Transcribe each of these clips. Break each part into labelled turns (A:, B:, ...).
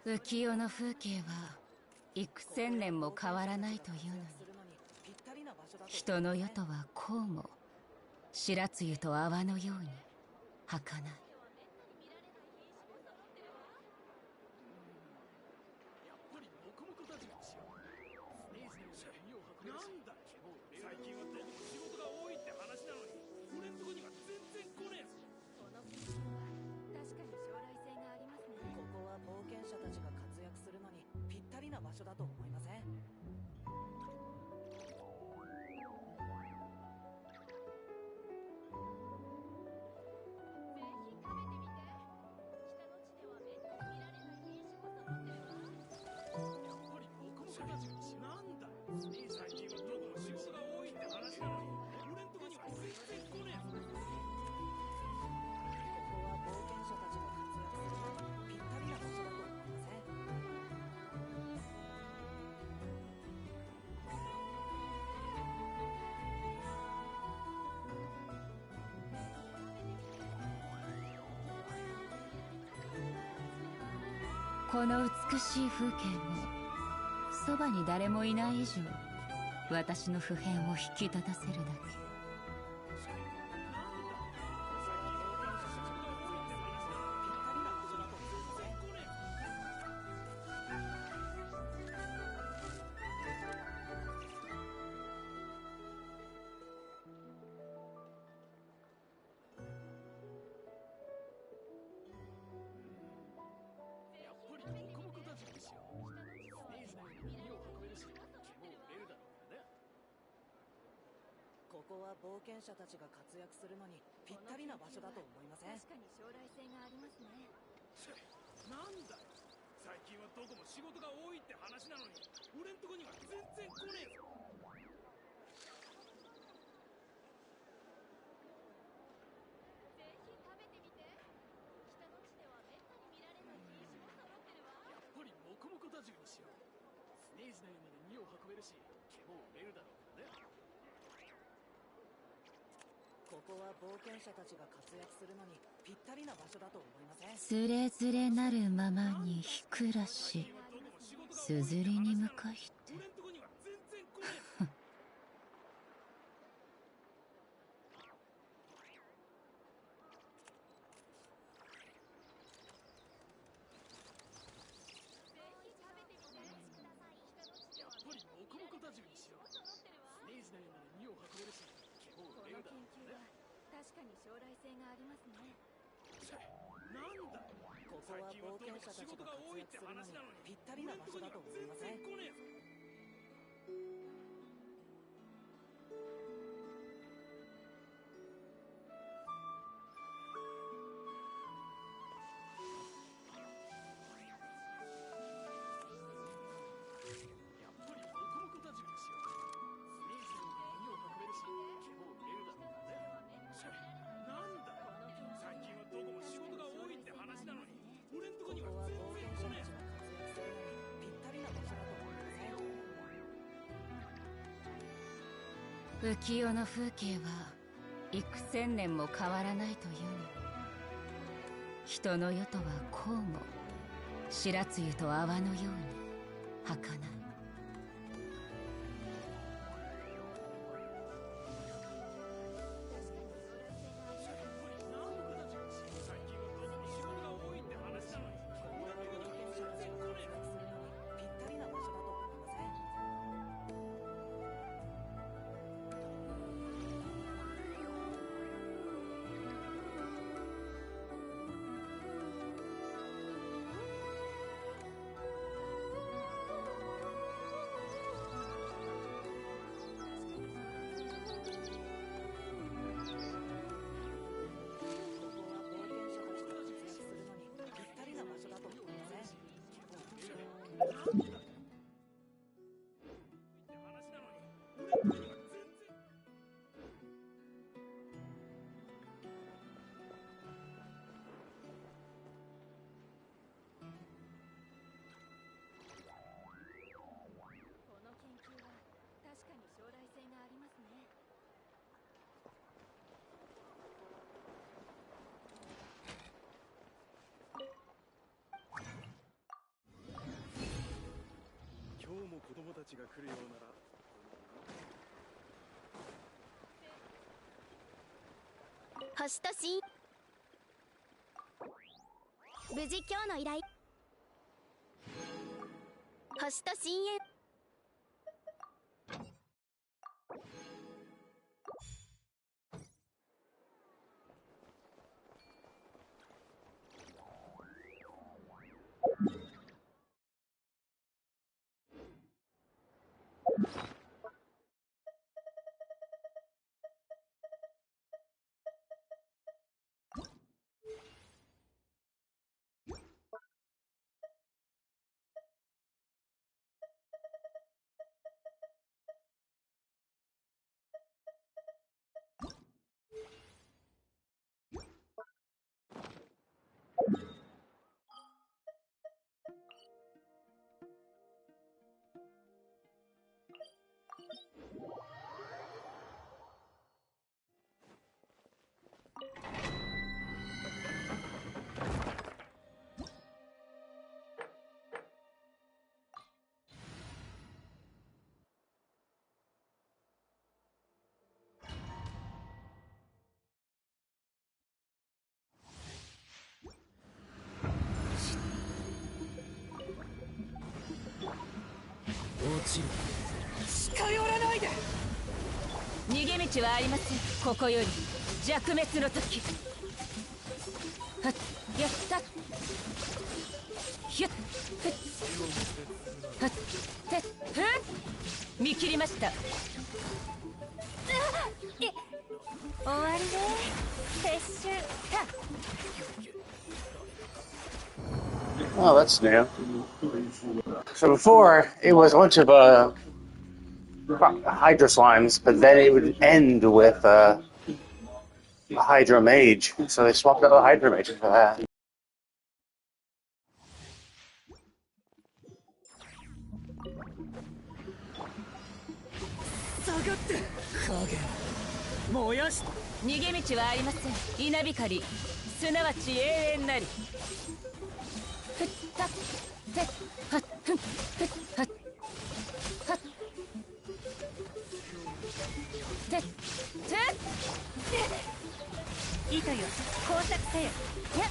A: 浮世の風景は幾千年も変わらないというのに、人の世とはこうも白露と泡のように儚い。
B: なんだ最近はどこも仕事が多いって話なのに、俺んとこには全然来ねえぞ。
C: この研究は確かに将来性がありますね。
D: ここは冒険者たちが活躍するのにぴったりな場所だと思いません？
B: なんだ最近はどこも仕事が多いって話なのに、俺んとこには全然来ねえぞ。
D: ここは冒険者たちが活躍するのにぴったりな場所だと思いません？
A: この美しい風景もそばに誰もいない以上、私の普遍を引き立たせるだけ。
D: ここは冒険者たちが活躍するのにぴったりな場所だと思いません？
C: 確かに将来性がありますね。
B: なんだ最近はどこも仕事が多いって話なのに、俺んとこには全然来ねえぞ。
C: ぜひ食べてみて。北の地ではめったに見られない品種も揃ってるわ。
B: やっぱりモコモコダジュにしよう。スネージ内まで荷を運べるし、毛も売れるだろうからね。
D: ここは冒険者たちが活躍するのにぴったりな場所だと思いません？
A: つれづれなるままにひくらし、すずりに向かして。
B: やっぱりモコモコダジュにしよう。スネージ内まで荷を運べるし、毛も売れるだろうからね。
C: 確かに将来性がありますね。
B: なんだ
D: ここは冒険者たちが活躍するのにぴったりな場所だと思いません？
B: 最近はどこも仕事が多いって話なのに、俺んとこに
D: ここは
B: は全
D: 冒険者たちが
B: 然来ねえぞ。
D: 活躍するのにぴったりな場所だと思いません？
A: 浮世の風景は幾千年も変わらないというのに、人の世とはこうも白露と泡のように儚い。
C: 確かに将来性がありますね。
B: たちが来るようなら。
C: 星と神無事今日の依頼星と深淵
D: 近寄らないで。
A: 逃げ道はありません。ここより弱滅の時。はっやったひゅっふっはってっふっ見切りました。
C: 終わりね撤収た
E: Oh, that's new. So before, it was a bunch of Hydra slimes, but then it would end with a Hydra Mage. So they swapped out the Hydra Mage for that.
D: 下がって影燃やし
A: 逃げ道はありません。稲光すなわち永遠なり。ふったてはっふんふっはっはってって糸よ工作せよ。いや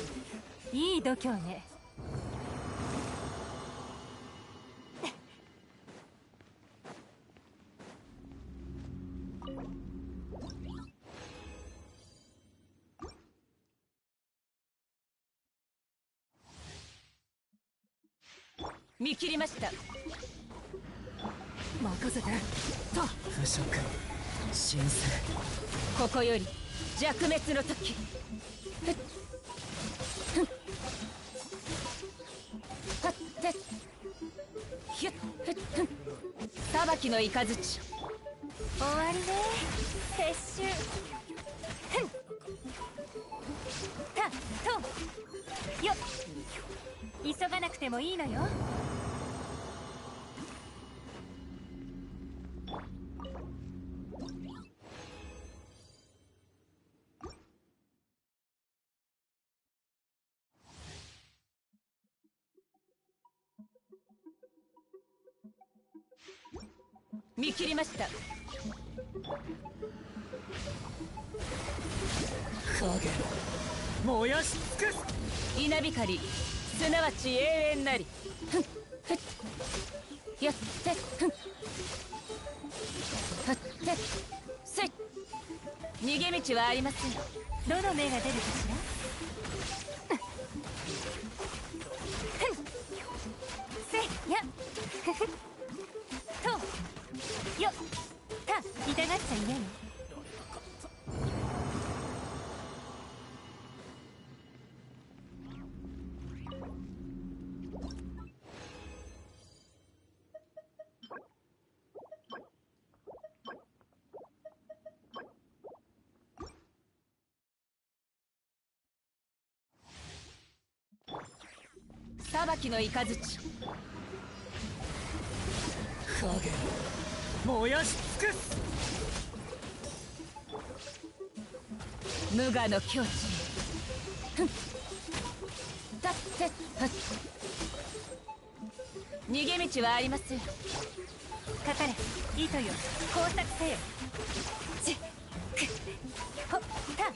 A: いい度胸ね。見切りました。
D: 任せてと腐食新生
A: ここより弱滅の時。ふっふんはってひゅっふっふん裁きの雷。終わりね撤収ふんたとよっ急がなくてもいいのよ。見切りました。
D: 影燃やし尽くす
A: 稲光すなわち永遠なり。ふんふっやってふんはってせい逃げ道はありません。どの目が出るかしら。ふんせいやふふとよった痛がっちゃいないの。裁きの雷。
D: 影燃やし尽くす
A: 無我の境地。ふんだってはっ逃げ道はありません。かかれ糸よ、工作せよ。ちっくほった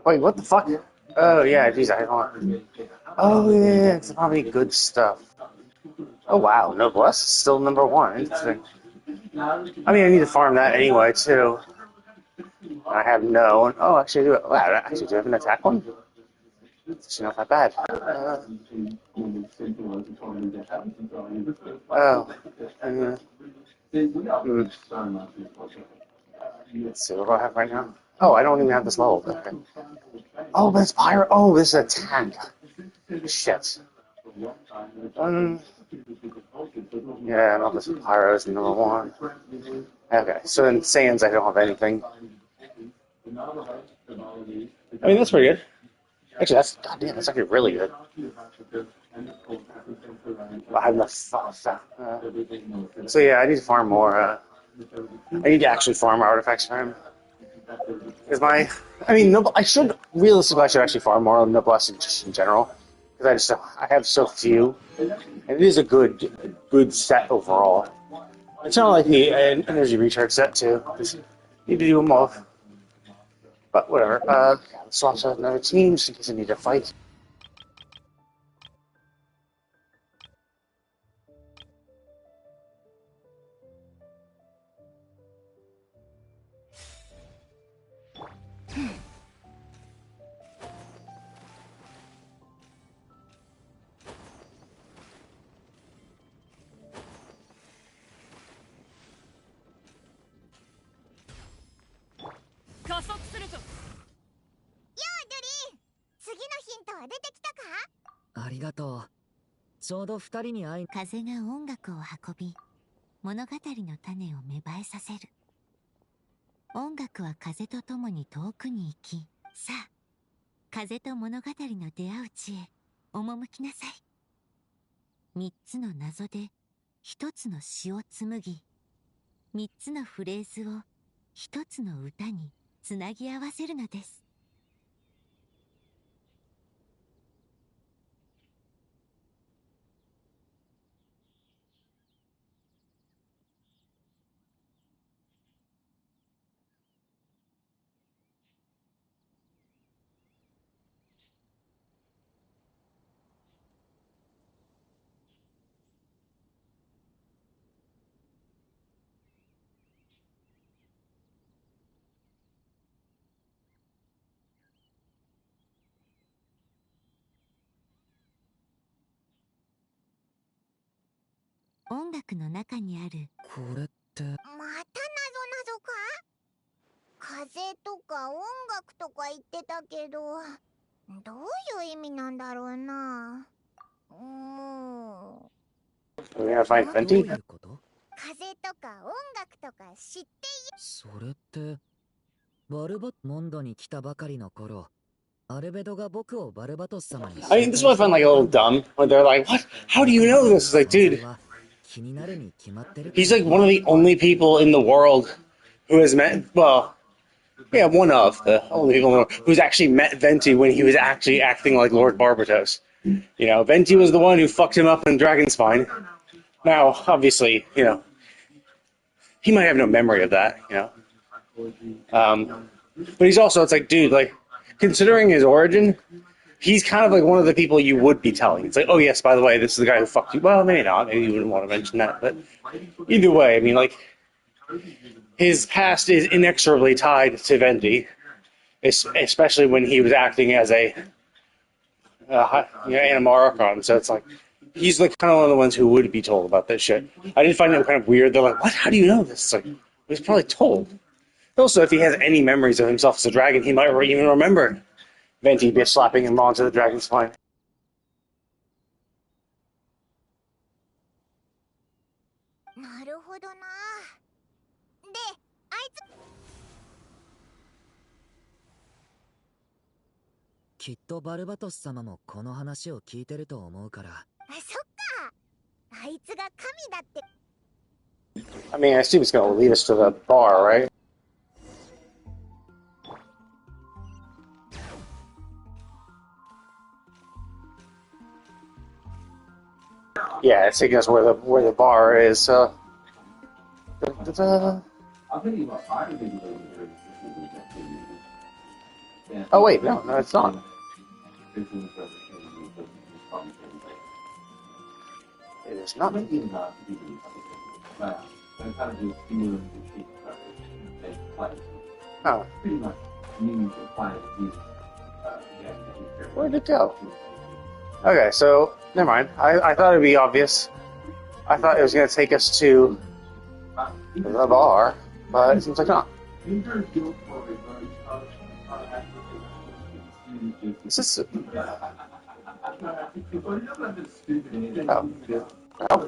E: Wait, what the fuck? Oh yeah, geez, I don't. Oh yeah, it's probably good stuff. Oh wow, Noblesse is still number one. Interesting. I mean, I need to farm that anyway too. I have no. Oh, actually, I do. Wow, actually, do I have an attack one? It's not that bad. Oh. Let's see, what do I have right now? Oh, I don't even have this level. Okay. Oh, but it's pyro. Oh, this is a tank. Shit. Yeah, no, this pyro is number one. Okay, so in Sands, I don't have anything. I mean, that's pretty good. Actually, goddamn, that's actually really good. I have enough. So yeah, I need to farm more. I need to actually farm artifacts for him. Because I should realistically, I should actually farm more on Noblesse just in general. Because I have so few, and it is a good set overall. It's not like the energy recharge set too. Just need to do them all. But whatever. Let's swap to another team just in case I need to fight.
F: 風が音楽を運び、物語の種を芽生えさせる。音楽は風と共に遠くに行き、さあ、風と物語の出会う地へ赴きなさい。三つの謎で一つの詩を紡ぎ、三つのフレーズを一つの歌につなぎ合わせるのです。音楽の中にある。
G: これって。
H: またなぞなぞか？風とか音楽とか言ってたけど、どういう意味なんだろうな。
E: We're gonna find
G: どうい
E: Venti?
G: うこと？
H: 風とか音楽とか知ってい
G: それって、バルバモンドに来たばかりの頃、アルベドが僕をバルバトス様に。
E: I mean, this is what I find like a little dumb when they're like, "What? How do you know this?" It's like, dude,
G: 気になるに決まってる。
E: he's like one of the only people in the world who has met. Well, yeah, one of the only people in the world who's actually met Venti when he was actually acting like Lord Barbatos. You know, Venti was the one who fucked him up in Dragonspine. Now, obviously, you know, he might have no memory of that. You know, but he's also, it's like, dude, like, considering his origin, he's kind of like one of the people you would be telling. It's like, oh yes, by the way, this is the guy who fucked you. Well, maybe not. Maybe you wouldn't want to mention that. But either way, I mean, like, his past is inexorably tied to Venti, especially when he was acting as a Animarchon. So it's like, he's like kind of one of the ones who would be told about this shit. I did find it kind of weird. They're like, what? How do you know this? It's like, he's probably told. Also, if he has any memories of himself as a dragon, he might even remember Venti bitch slapping him onto the dragon's spine.
H: なるほどな。で、あいつ。
G: きっとバルバトス様もこの話を聞いてると思うから。
H: そっか。あいつが神だって。
E: I mean, I assume it's going to lead us to the bar, right? Yeah, it's taking us where the bar is. Oh wait, no, it's not. It is not. Oh. Where'd it go? Okay, so never mind. I thought it'd be obvious. I thought it was going to take us to the bar, but it seems like not. Is this? Oh. Oh.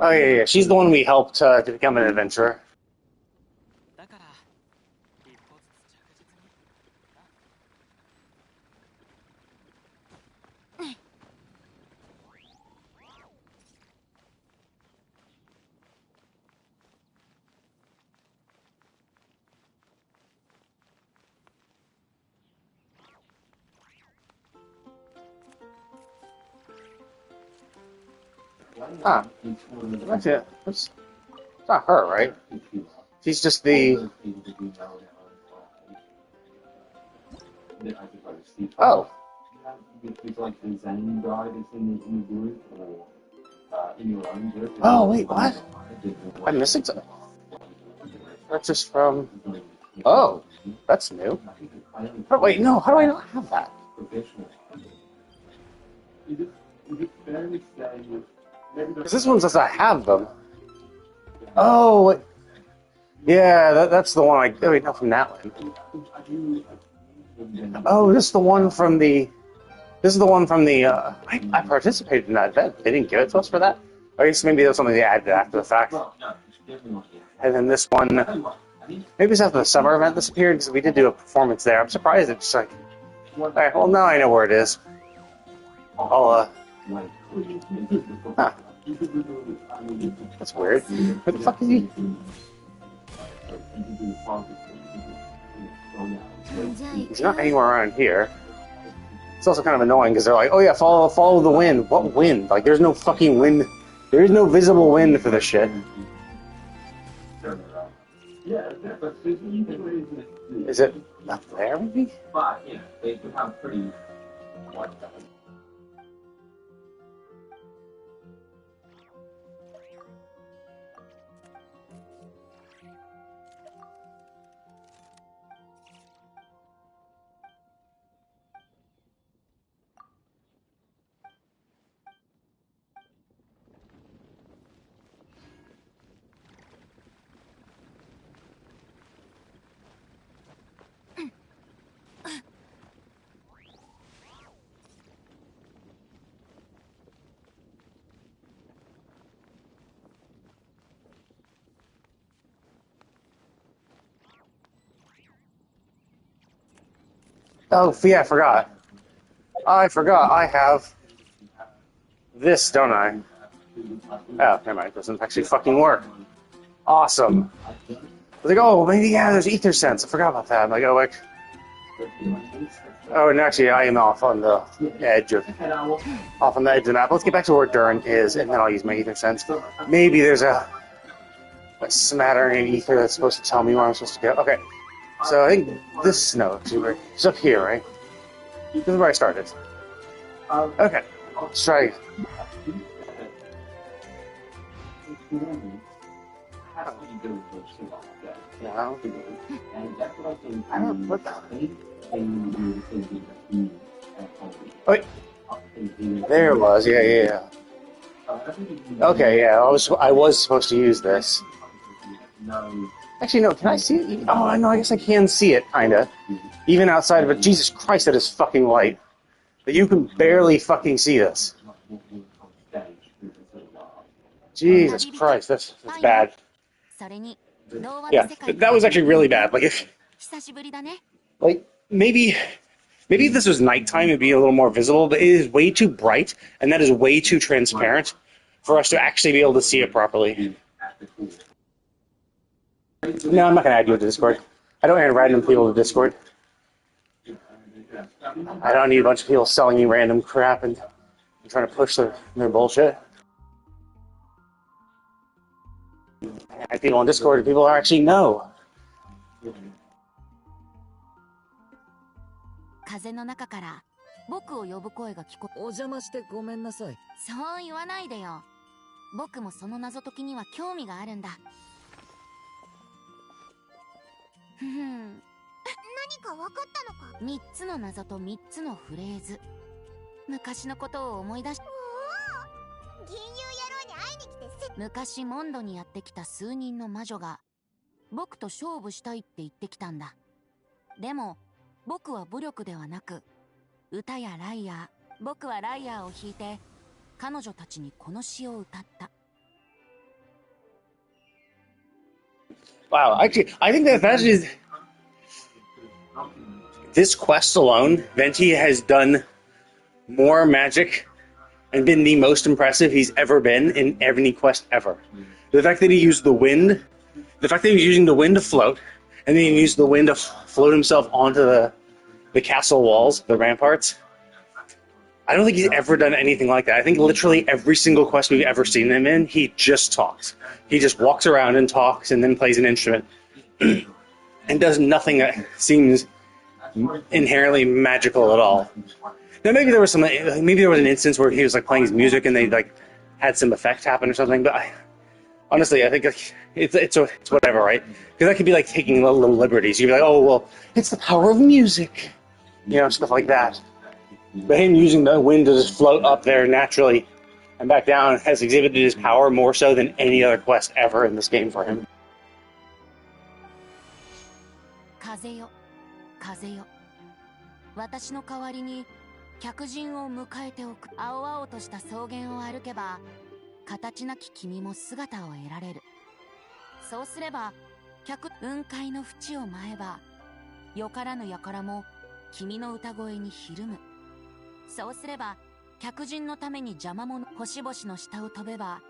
E: Oh yeah. She's the one we helped to become an adventurer. Ah, that's it. It's not her, right? She's just the. Oh. Oh wait, what? I'm missing something. That's just from. Oh, that's new. Oh wait, no. How do I not have that? Because this one says I have them. Oh, yeah, that's the one I. Oh wait, not from that one. Oh, this is the one from the. This is the one from the. I participated in that event. They didn't give it to us for that. I guess maybe that's something they added after the fact. And then this one. Maybe it's after the summer event this appeared because we did do a performance there. I'm surprised it's like. Alright, well now I know where it is. I'll Huh. That's weird. Where the fuck is he? He's not anywhere around here. It's also kind of annoying because they're like, oh yeah, follow the wind. What wind? Like, there's no fucking wind. There is no visible wind for this shit. Is it up there, maybe? Oh, yeah, I forgot. I have this, don't I? Oh, never mind. It doesn't actually fucking work. Awesome. I was like, oh, maybe, yeah, there's ether sense. I forgot about that. I'm like, oh, like... Oh, and actually, I am off on the edge of the map. Let's get back to where Durin is, and then I'll use my ether sense. Maybe there's a smattering of ether that's supposed to tell me where I'm supposed to go. Okay, so I think this, no, it's up here, right? This is where I started. Okay, let's try. No. I don't, what the... Oh, wait. There it was, yeah. Okay, yeah, I was supposed to use this. Actually, no, can I see it? Oh, no, I guess I can see it, kinda. Even outside of it. Jesus Christ, that is fucking light. But you can barely fucking see this. Jesus Christ, that's bad. Yeah, that was actually really bad. Like, maybe if this was nighttime, it'd be a little more visible, but it is way too bright, and that is way too transparent for us to actually be able to see it properly. No, I'm not going to add you to Discord. I don't add random people to Discord. I don't need a bunch of people selling you random crap and trying to push their bullshit. I people on Discord, people actually know.
F: 風の中から僕を呼ぶ声が聞こえ。
G: お邪魔してごめんなさい。
F: そう言わないでよ。僕もその謎解きには興味があるんだ。何か分かったのか。3つの謎と3つのフレーズ。昔のことを思い出し。おお、銀融野郎に会いに来て。昔モンドにやってきた数人の魔女が僕と勝負したいって言ってきたんだ。でも僕は武力ではなく歌やライアー、僕はライアーを弾いて彼女たちにこの詩を歌った。
E: Wow, actually, I think that is... This quest alone, Venti has done more magic and been the most impressive he's ever been in any quest ever. The fact that he used the wind, the fact that he was using the wind to float, and then he used the wind to float himself onto the castle walls, the ramparts. I don't think he's ever done anything like that. I think literally every single quest we've ever seen him in, he just talks. He just walks around and talks and then plays an instrument. And does nothing that seems inherently magical at all. Now maybe there was an instance where he was like playing his music and they like had some effect happen or something, but honestly, I think it's whatever, right? Because that could be like taking little liberties. You'd be like, oh, well, it's the power of music. You know, stuff like that. But him using the wind to just float up there naturally and back down has exhibited his power more so than any other quest ever in this game for him.
F: 風よ、風よ。私の代わりに客人を迎えておく。青々とした草原を歩けば、形なき君も姿を得られる。そうすれば、雲海の淵を舞えば、よからぬ輩も君の歌声にひるむ。そうすれば、客人のために邪魔者、星々の下を飛べば、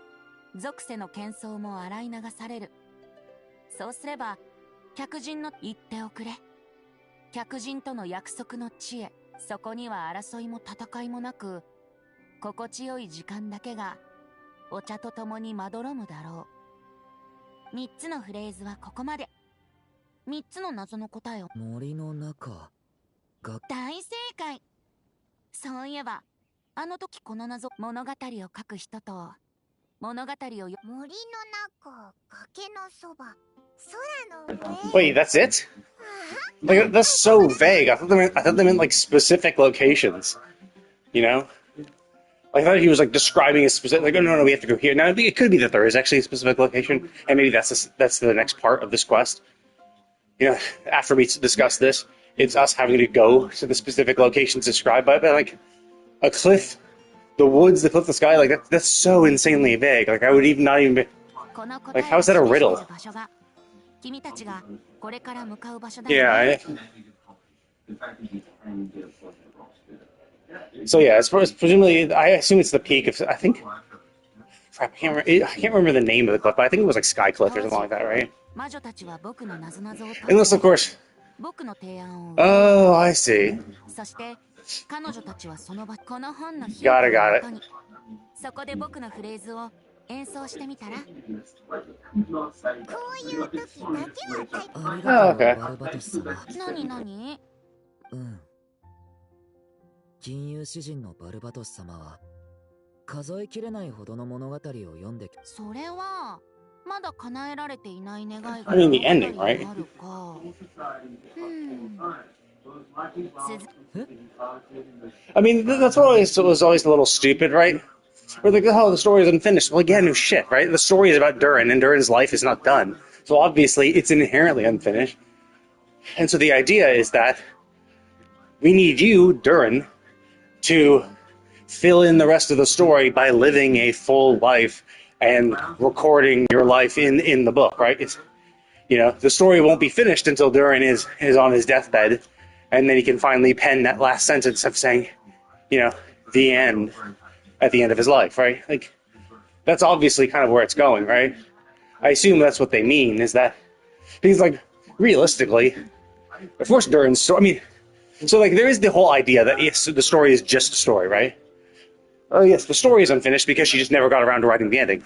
F: 属性の喧騒も洗い流される。そうすれば、客人の言っておくれ。客人との約束の地へ、そこには争いも戦いもなく、心地よい時間だけが、お茶と共にまどろむだろう。3つのフレーズはここまで。3つの謎の答えを。
G: 森の中が。
F: 大正解。そういえば、あの時この謎、物語を書く人と、物語を森の中、崖のそば、空の上。
E: Wait, that's it? Like, that's so vague. I thought they meant like specific locations. You know? I thought he was like describing a specific. Like, oh no, we have to go here. Now it could be that there is actually a specific location, and maybe that's the next part of this quest. You know, after we discuss this, it's us having to go to the specific locations described by, but like a cliff, the woods, the cliff, the sky. Like that's so insanely vague. Like I would even not even be, like, how is that a riddle? Yeah. So yeah, as far as presumably, I assume it's the peak of. I think. Crap, I can't remember the name of the cliff, but I think it was like Sky Cliff or something like that, right?
F: 魔女たちは僕の謎々を解い
E: Unless,
F: て
E: of course.
F: 僕の提案を
E: Oh, I see.
F: そして彼女たちはその場この本のヒント
E: Got it,
F: を
E: got
F: 元にそこで僕のフレーズを演奏してみたら
H: こういう時だけはタイプ
G: ありがとう、
E: okay.
G: バルバトス様。
F: 何何
G: うん。金融詩人のバルバトス様は、数えきれないほどの物語を読んでき
F: それはまだ叶えられていない願いが
E: I mean, the ending,
F: 物語
E: right?
F: にあるか続
E: I mean, that's always was always a little stupid, right? We're like, oh, the story is unfinished. Well, yeah, no shit, right? The story is about Durin, and Durin's life is not done. So obviously, it's inherently unfinished. And so the idea is that we need you, Durin, to fill in the rest of the story by living a full life and recording your life in the book, right? It's, you know, the story won't be finished until Durin is on his deathbed, and then he can finally pen that last sentence of saying, you know, the end at the end of his life, right? Like, that's obviously kind of where it's going, right? I assume that's what they mean, is that, because, like, realistically, of course Durin's story, I mean, so, like, there is the whole idea that yes, the story is just a story, right? Oh, yes, the story is unfinished because she just never got around to writing the ending.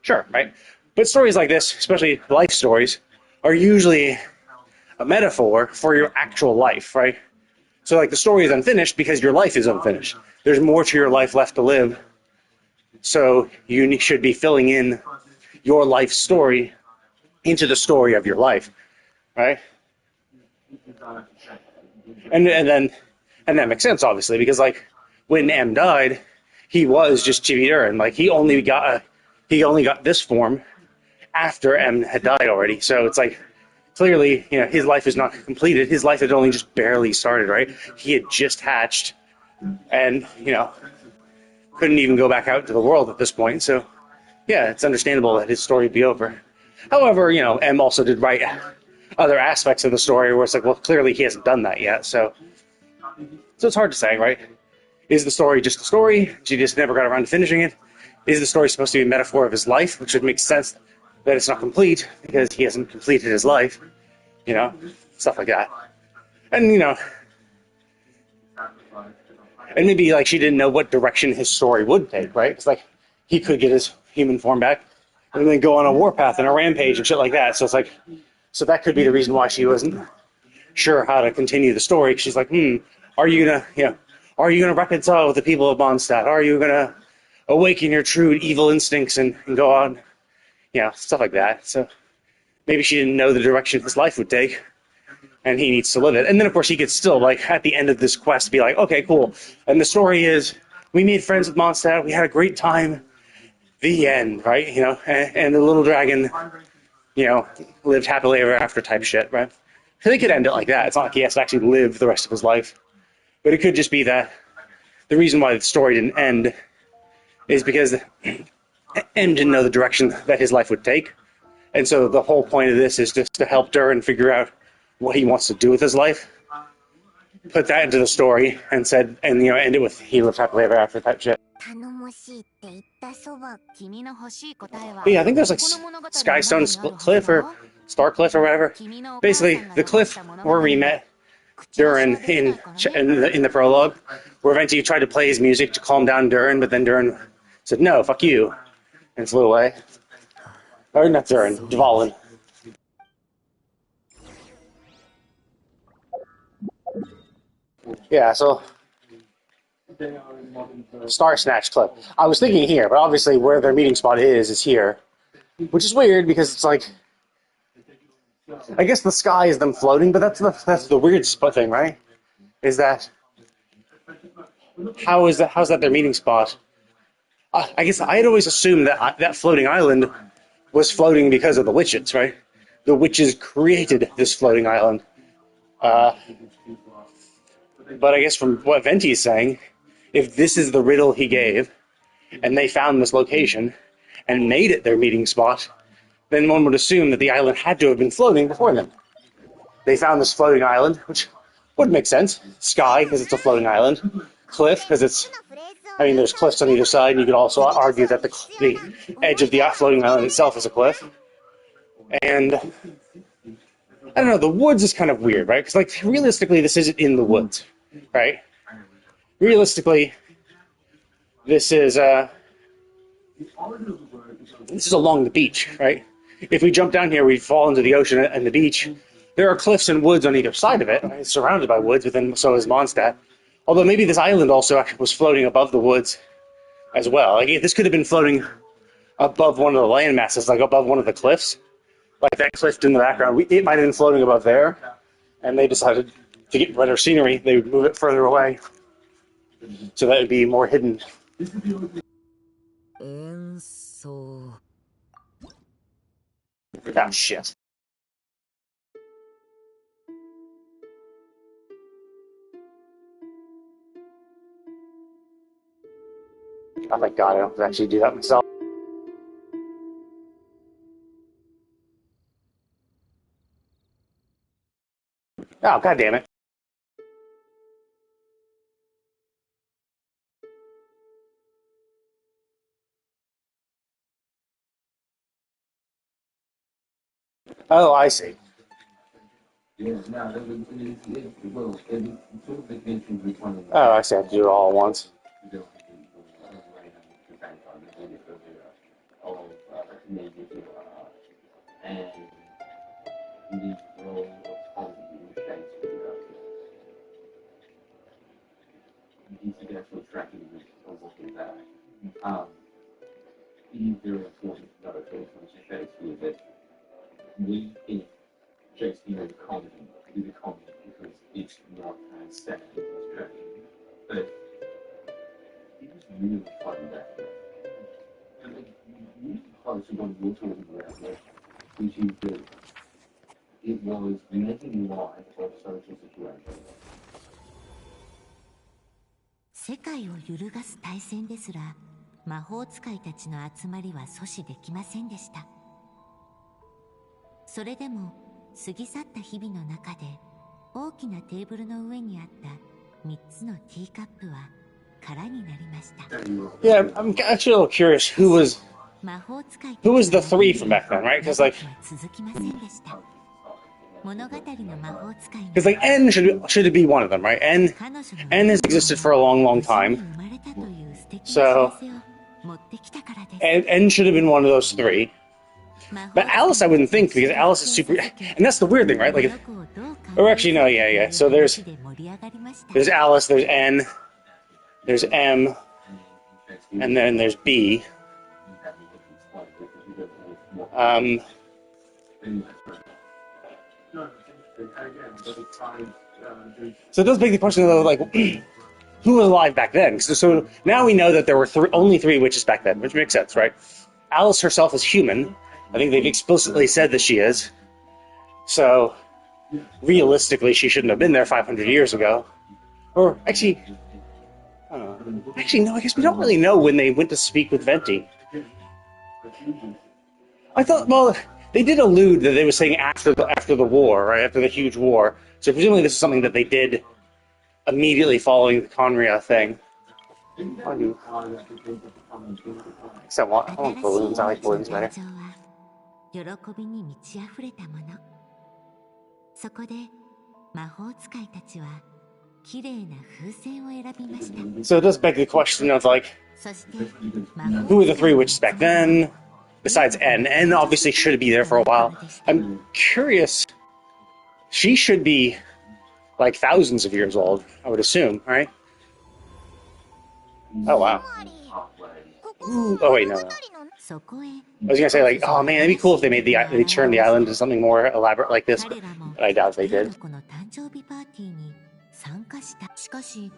E: Sure, right? But stories like this, especially life stories, are usually a metaphor for your actual life, right? So, like, the story is unfinished because your life is unfinished. There's more to your life left to live. So, you should be filling in your life story into the story of your life, right? And that makes sense, obviously, because, like, when M died, he was just Chibi Durin. Like, he only got this form after M had died already. So it's like, clearly, you know, his life is not completed. His life had only just barely started, right? He had just hatched and, you know, couldn't even go back out to the world at this point. So, yeah, it's understandable that his story would be over. However, you know, M also did write other aspects of the story where it's like, well, clearly he hasn't done that yet. So it's hard to say, right? Is the story just a story? She just never got around to finishing it? Is the story supposed to be a metaphor of his life, which would make sense that it's not complete because he hasn't completed his life, you know, stuff like that. And, you know, and maybe, like, she didn't know what direction his story would take, right? It's like, he could get his human form back and then go on a warpath and a rampage and shit like that. So it's like, so that could be the reason why she wasn't sure how to continue the story. She's like, are you gonna, you know, are you gonna reconcile with the people of Mondstadt? Are you gonna awaken your true evil instincts and go on, you know, stuff like that. So maybe she didn't know the direction his life would take, and he needs to live it. And then, of course, he could still, like, at the end of this quest, be like, okay, cool. And the story is, we made friends with Mondstadt, we had a great time, the end, right? You know, and the little dragon, you know, lived happily ever after type shit, right? So they could end it like that. It's not like he has to actually live the rest of his life. But it could just be that the reason why the story didn't end is because M didn't know the direction that his life would take. And so the whole point of this is just to help Durin figure out what he wants to do with his life. Put that into the story and said, and, you know, end it with he lived happily ever after type shit.
H: 頼もしいって言ったそば
F: 君の欲しい答えは
E: But yeah, I think there's like Skystone Split Cliff or Star Cliff or whatever. Basically, the cliff where we met Durin in the prologue, where eventually you tried to play his music to calm down Durin, but then Durin said, no, fuck you, and flew away. Or not Durin, Dvalin. Yeah, so Star Snatch Cliff. I was thinking here, but obviously where their meeting spot is here. Which is weird because it's like, I guess the sky is them floating, but that's the weird spot thing, right? Is that how's that their meeting spot? I guess I had always assumed that that floating island was floating because of the witches, right? The witches created this floating island. But I guess from what Venti is saying, if this is the riddle he gave, and they found this location and made it their meeting spot, then one would assume that the island had to have been floating before them. They found this floating island, which would make sense. Sky, because it's a floating island. Cliff, because it's... I mean, there's cliffs on either side, and you could also argue that the edge of the floating island itself is a cliff. And... I don't know, the woods is kind of weird, right? Because, like, realistically, this isn't in the woods, right? Realistically, this is along the beach, right? If we jump down here, we fall into the ocean and the beach. There are cliffs and woods on either side of it. Right? It's surrounded by woods, but then so is Mondstadt. Although maybe this island also was floating above the woods as well. Like, this could have been floating above one of the land masses, like above one of the cliffs. Like that cliff in the background. It might have been floating above there, and they decided to get better scenery. They would move it further away, so that would be more hidden.
G: And so...
E: Oh, shit. Oh my god, I don't have to actually do that myself. Oh, god damn it. Oh, I see. Oh, I see. I have to do it all at once.
F: 世界を揺るがす大戦ですら、魔法使いたちの集まりは阻止できませんでした。それでも過ぎ去った日々の中で、大きなテーブルの上にあった3つのティーカップは空になりました。
E: Yeah, I'm actually a little curious who was the three from back then, right? Because like N should be one of them, right? N has existed for a long, long time. So N should have been one of those three. But Alice, I wouldn't think, because Alice is super... And that's the weird thing, right? Like, or actually, no, yeah. So there's Alice, there's N, there's M, and then there's B. So it does beg the question, though, like, who was alive back then? So now we know that there were only three witches back then, which makes sense, right? Alice herself is human. I think they've explicitly said that she is. So, realistically, she shouldn't have been there 500 years ago. Or, actually... Actually, no, I guess we don't really know when they went to speak with Venti. I thought, well, they did allude that they were saying after the war, right? After the huge war. So presumably this is something that they did immediately following the Conria thing. I want balloons. I like balloons better.
F: 喜びに満ち溢れたもの。そこで魔法使いたちは綺麗な風船を選びました。
E: So it does beg the question of like, who were the three witches back then? Besides N. N obviously should be there for a while. I'm curious. She should be like thousands of years old, I would assume, right? Oh wow. Ooh, oh wait, no. I was gonna say like, oh man, it'd be cool if they turned the island into something more elaborate like this, but I doubt they did.
F: しかし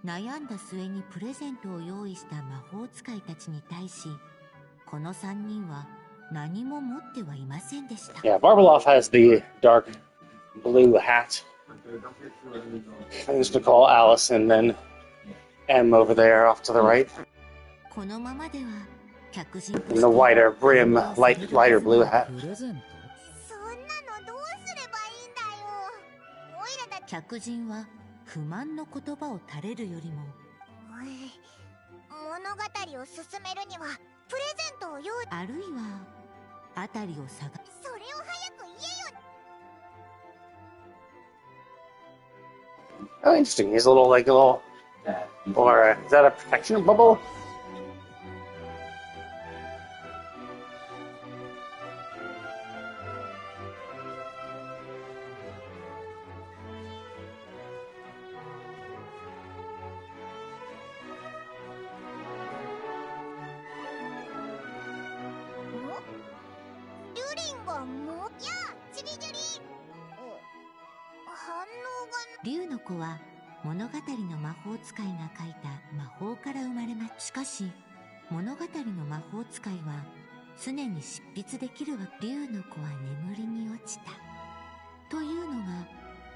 F: 悩んだ末にプレゼントを用意した魔法使いたちに対し、この3人は何も持ってはいませんでした。
E: Yeah, Barbeloff has the dark blue hat. I'm just gonna call Alice and then M over there off to the right.
F: このままでは
E: And the wider brim, lighter blue hat.
F: 客人は不満の言葉を垂れるよりも、
H: 物語を進めるにはプレゼントを用意、
F: あるいは辺りを探
H: それを早く言えよ。
E: Oh, interesting. He's a little, like, a little... Or, is that a protection bubble?
H: Durin がもうやあ、ちびじゅり。反応が
F: 竜の子は物語の魔法使いが書いた魔法から生まれます。しかし物語の魔法使いは常に執筆できるわ。竜の子は眠りに落ちたというのが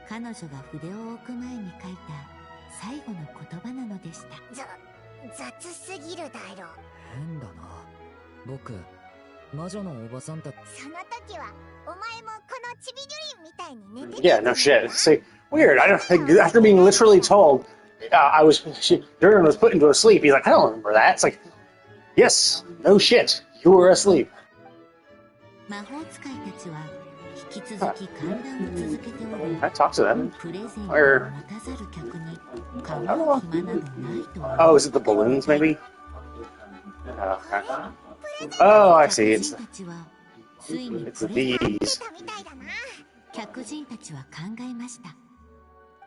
F: 彼女が筆を置く前に書いた最後の言葉なのでした。
H: 雑すぎるだろ。
G: 変だな。僕、魔女のおばさんたち。
H: その時はお前もこのちびじゅりんみたいに寝て
E: Yeah, no shit. See, weird. I don't think, after being literally told Durin was put into a sleep, he's like, I don't remember that. It's like, yes, no shit. You were asleep.
F: 魔法使いたちは引き続き観覧を続けており、
E: I talked to them.
F: プレゼントを持たざる客に買う暇などないと思う。
E: Oh, is it the balloons, maybe? Oh, okay. Oh, I see. It's
F: 客人たちはついに
E: it's
F: プレゼント
E: these.
H: たみたいだな。
F: 客人たちは考えました。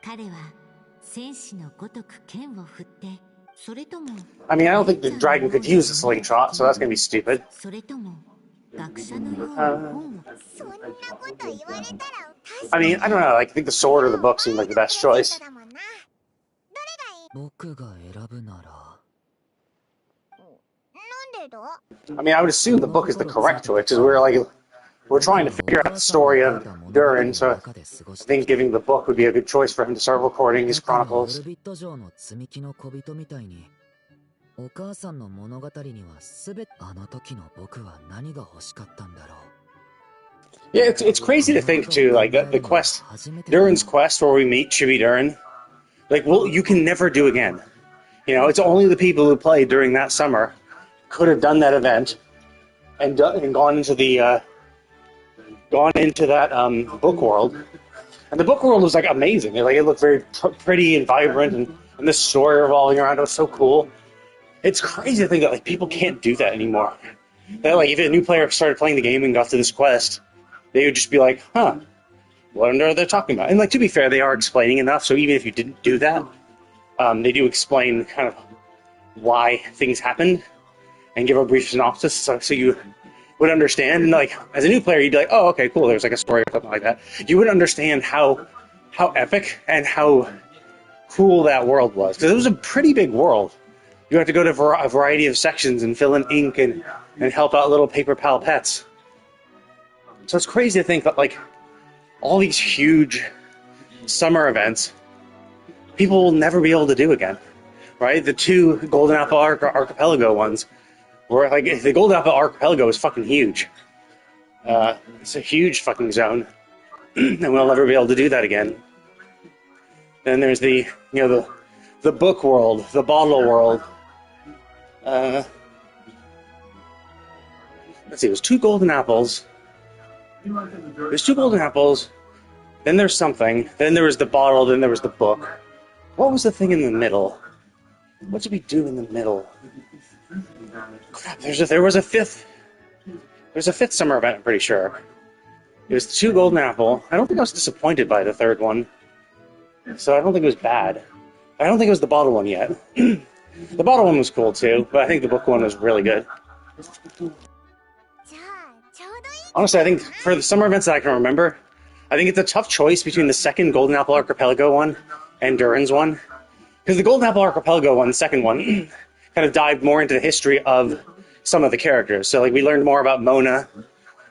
F: 彼は戦士のごとく剣を振って、それとも
E: I mean, I don't think the dragon could use a slingshot, so that's gonna be stupid.
F: それとも学者のような本を。
H: そんなこと言われたら
E: I mean, I don't know. Like, I think the sword or the book seemed like the best choice.
H: だもんな。どれがいい？
G: 僕が選ぶなら。
H: なんでだ？
E: I mean, I would assume the book is the correct choice because we're trying to figure out the story of Durin, so I think giving the book would be a good choice for him to start recording his
G: オ
E: chronicles.
G: ルビット城の積み木の小人みたいに、お母さんの物語にはすべてあの時の僕は何が欲しかったんだろう。
E: Yeah, it's crazy to think too. Like the quest, Durin's quest, where we meet Chibi Durin. Like, well, you can never do again. You know, it's only the people who played during that summer could have done that event and gone into the book world. And the book world was like amazing. Like, it looked very pretty and vibrant, and the story revolving around it was so cool. It's crazy to think that like people can't do that anymore. That like if a new player started playing the game and got to this quest, they would just be like, huh, what are they talking about? And like, to be fair, they are explaining enough, so even if you didn't do that, they do explain kind of why things happened and give a brief synopsis so you would understand. And like, as a new player, you'd be like, oh, okay, cool, there's like a story or something like that. You would understand how epic and how cool that world was, because it was a pretty big world. You have to go to a variety of sections and fill in ink and help out little paper pal pets. So it's crazy to think that, like, all these huge summer events, people will never be able to do again, right? The two Golden Apple Archipelago ones were, like, the Golden Apple Archipelago is fucking huge. It's a huge fucking zone, and we'll never be able to do that again. Then there's the book world, the bottle world. Let's see, there's two golden apples. There's two golden apples, then there's something, then there was the bottle, then there was the book. What was the thing in the middle? What did we do in the middle? Crap, there was a fifth summer event, I'm pretty sure. It was the two golden apple. I don't think I was disappointed by the third one, so I don't think it was bad. I don't think it was the bottle one yet. The bottle one was cool too, but I think the book one was really good. Honestly, I think for the summer events that I can remember, I think it's a tough choice between the second Golden Apple Archipelago one and Durin's one. Because the Golden Apple Archipelago one, the second one, kind of dived more into the history of some of the characters. So, like, we learned more about Mona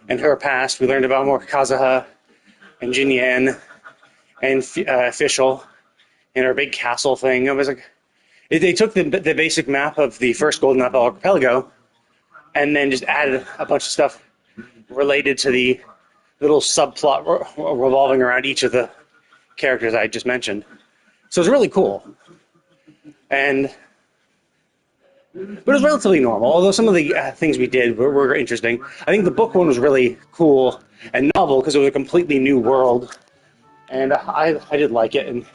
E: and her past. We learned about more Kazuha and Jinyan and Fischl and her big castle thing. It was like, they took the basic map of the first Golden Apple Archipelago and then just added a bunch of stuff related to the little subplot revolving around each of the characters I just mentioned. So it was really cool. But it was relatively normal, although some of the things we did were interesting. I think the book one was really cool and novel because it was a completely new world. And I did like it. And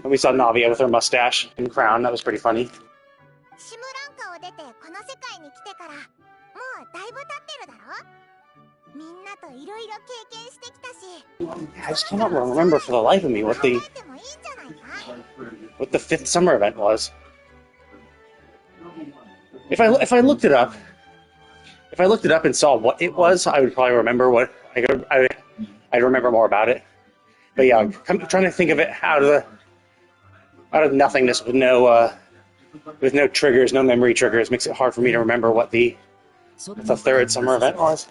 E: we saw Navia with her mustache and crown. That was pretty funny.
H: シムランカを出てこの世界に来てからもうだいぶ経ってるだろ。みんなといろいろ経験してきたし。
E: I just cannot remember for the life of me what the
H: 考えてもいいんじゃないか。
E: what the 5th summer event was. If I looked it up, and saw what it was, I would probably remember what I'd remember more about it. But yeah, I'm trying to think of it out of nothingness with no triggers, no memory triggers, makes it hard for me to remember what the 3rd summer event was.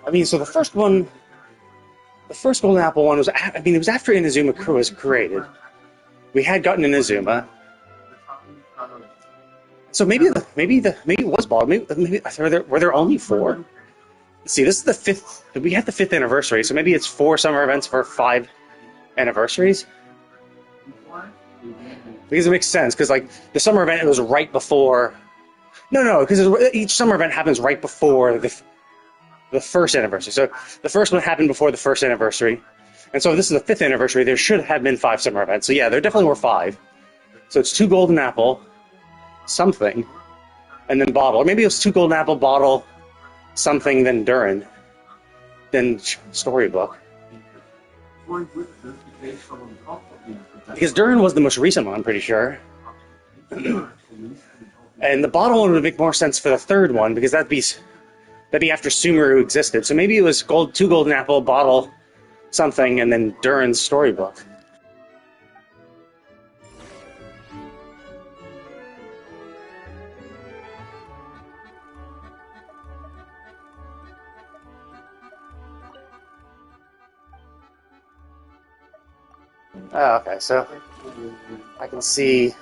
E: I mean, so the first Golden Apple one was, it was after Inazuma was created. We had gotten Inazuma. So maybe it was bald. Maybe were there only 4? Let's see, this is the 5th. We had the 5th anniversary, so maybe it's 4 summer events for 5 anniversaries. Because it makes sense, because like the summer event, it was right before. No, because each summer event happens right before the first anniversary. So the first one happened before the first anniversary, and so if this is the 5th anniversary. There should have been 5 summer events. So yeah, there definitely were 5. So it's 2 Golden Apple, something, and then Bottle. Or maybe it was 2 Golden Apple, Bottle, something, then Durin, then Storybook. Because Durin was the most recent one, I'm pretty sure. And the Bottle one would make more sense for the 3rd one, because that'd be after Sumeru existed. So maybe it was 2 Golden Apple, Bottle, something, and then Durin's Storybook. Oh, okay, so I can see,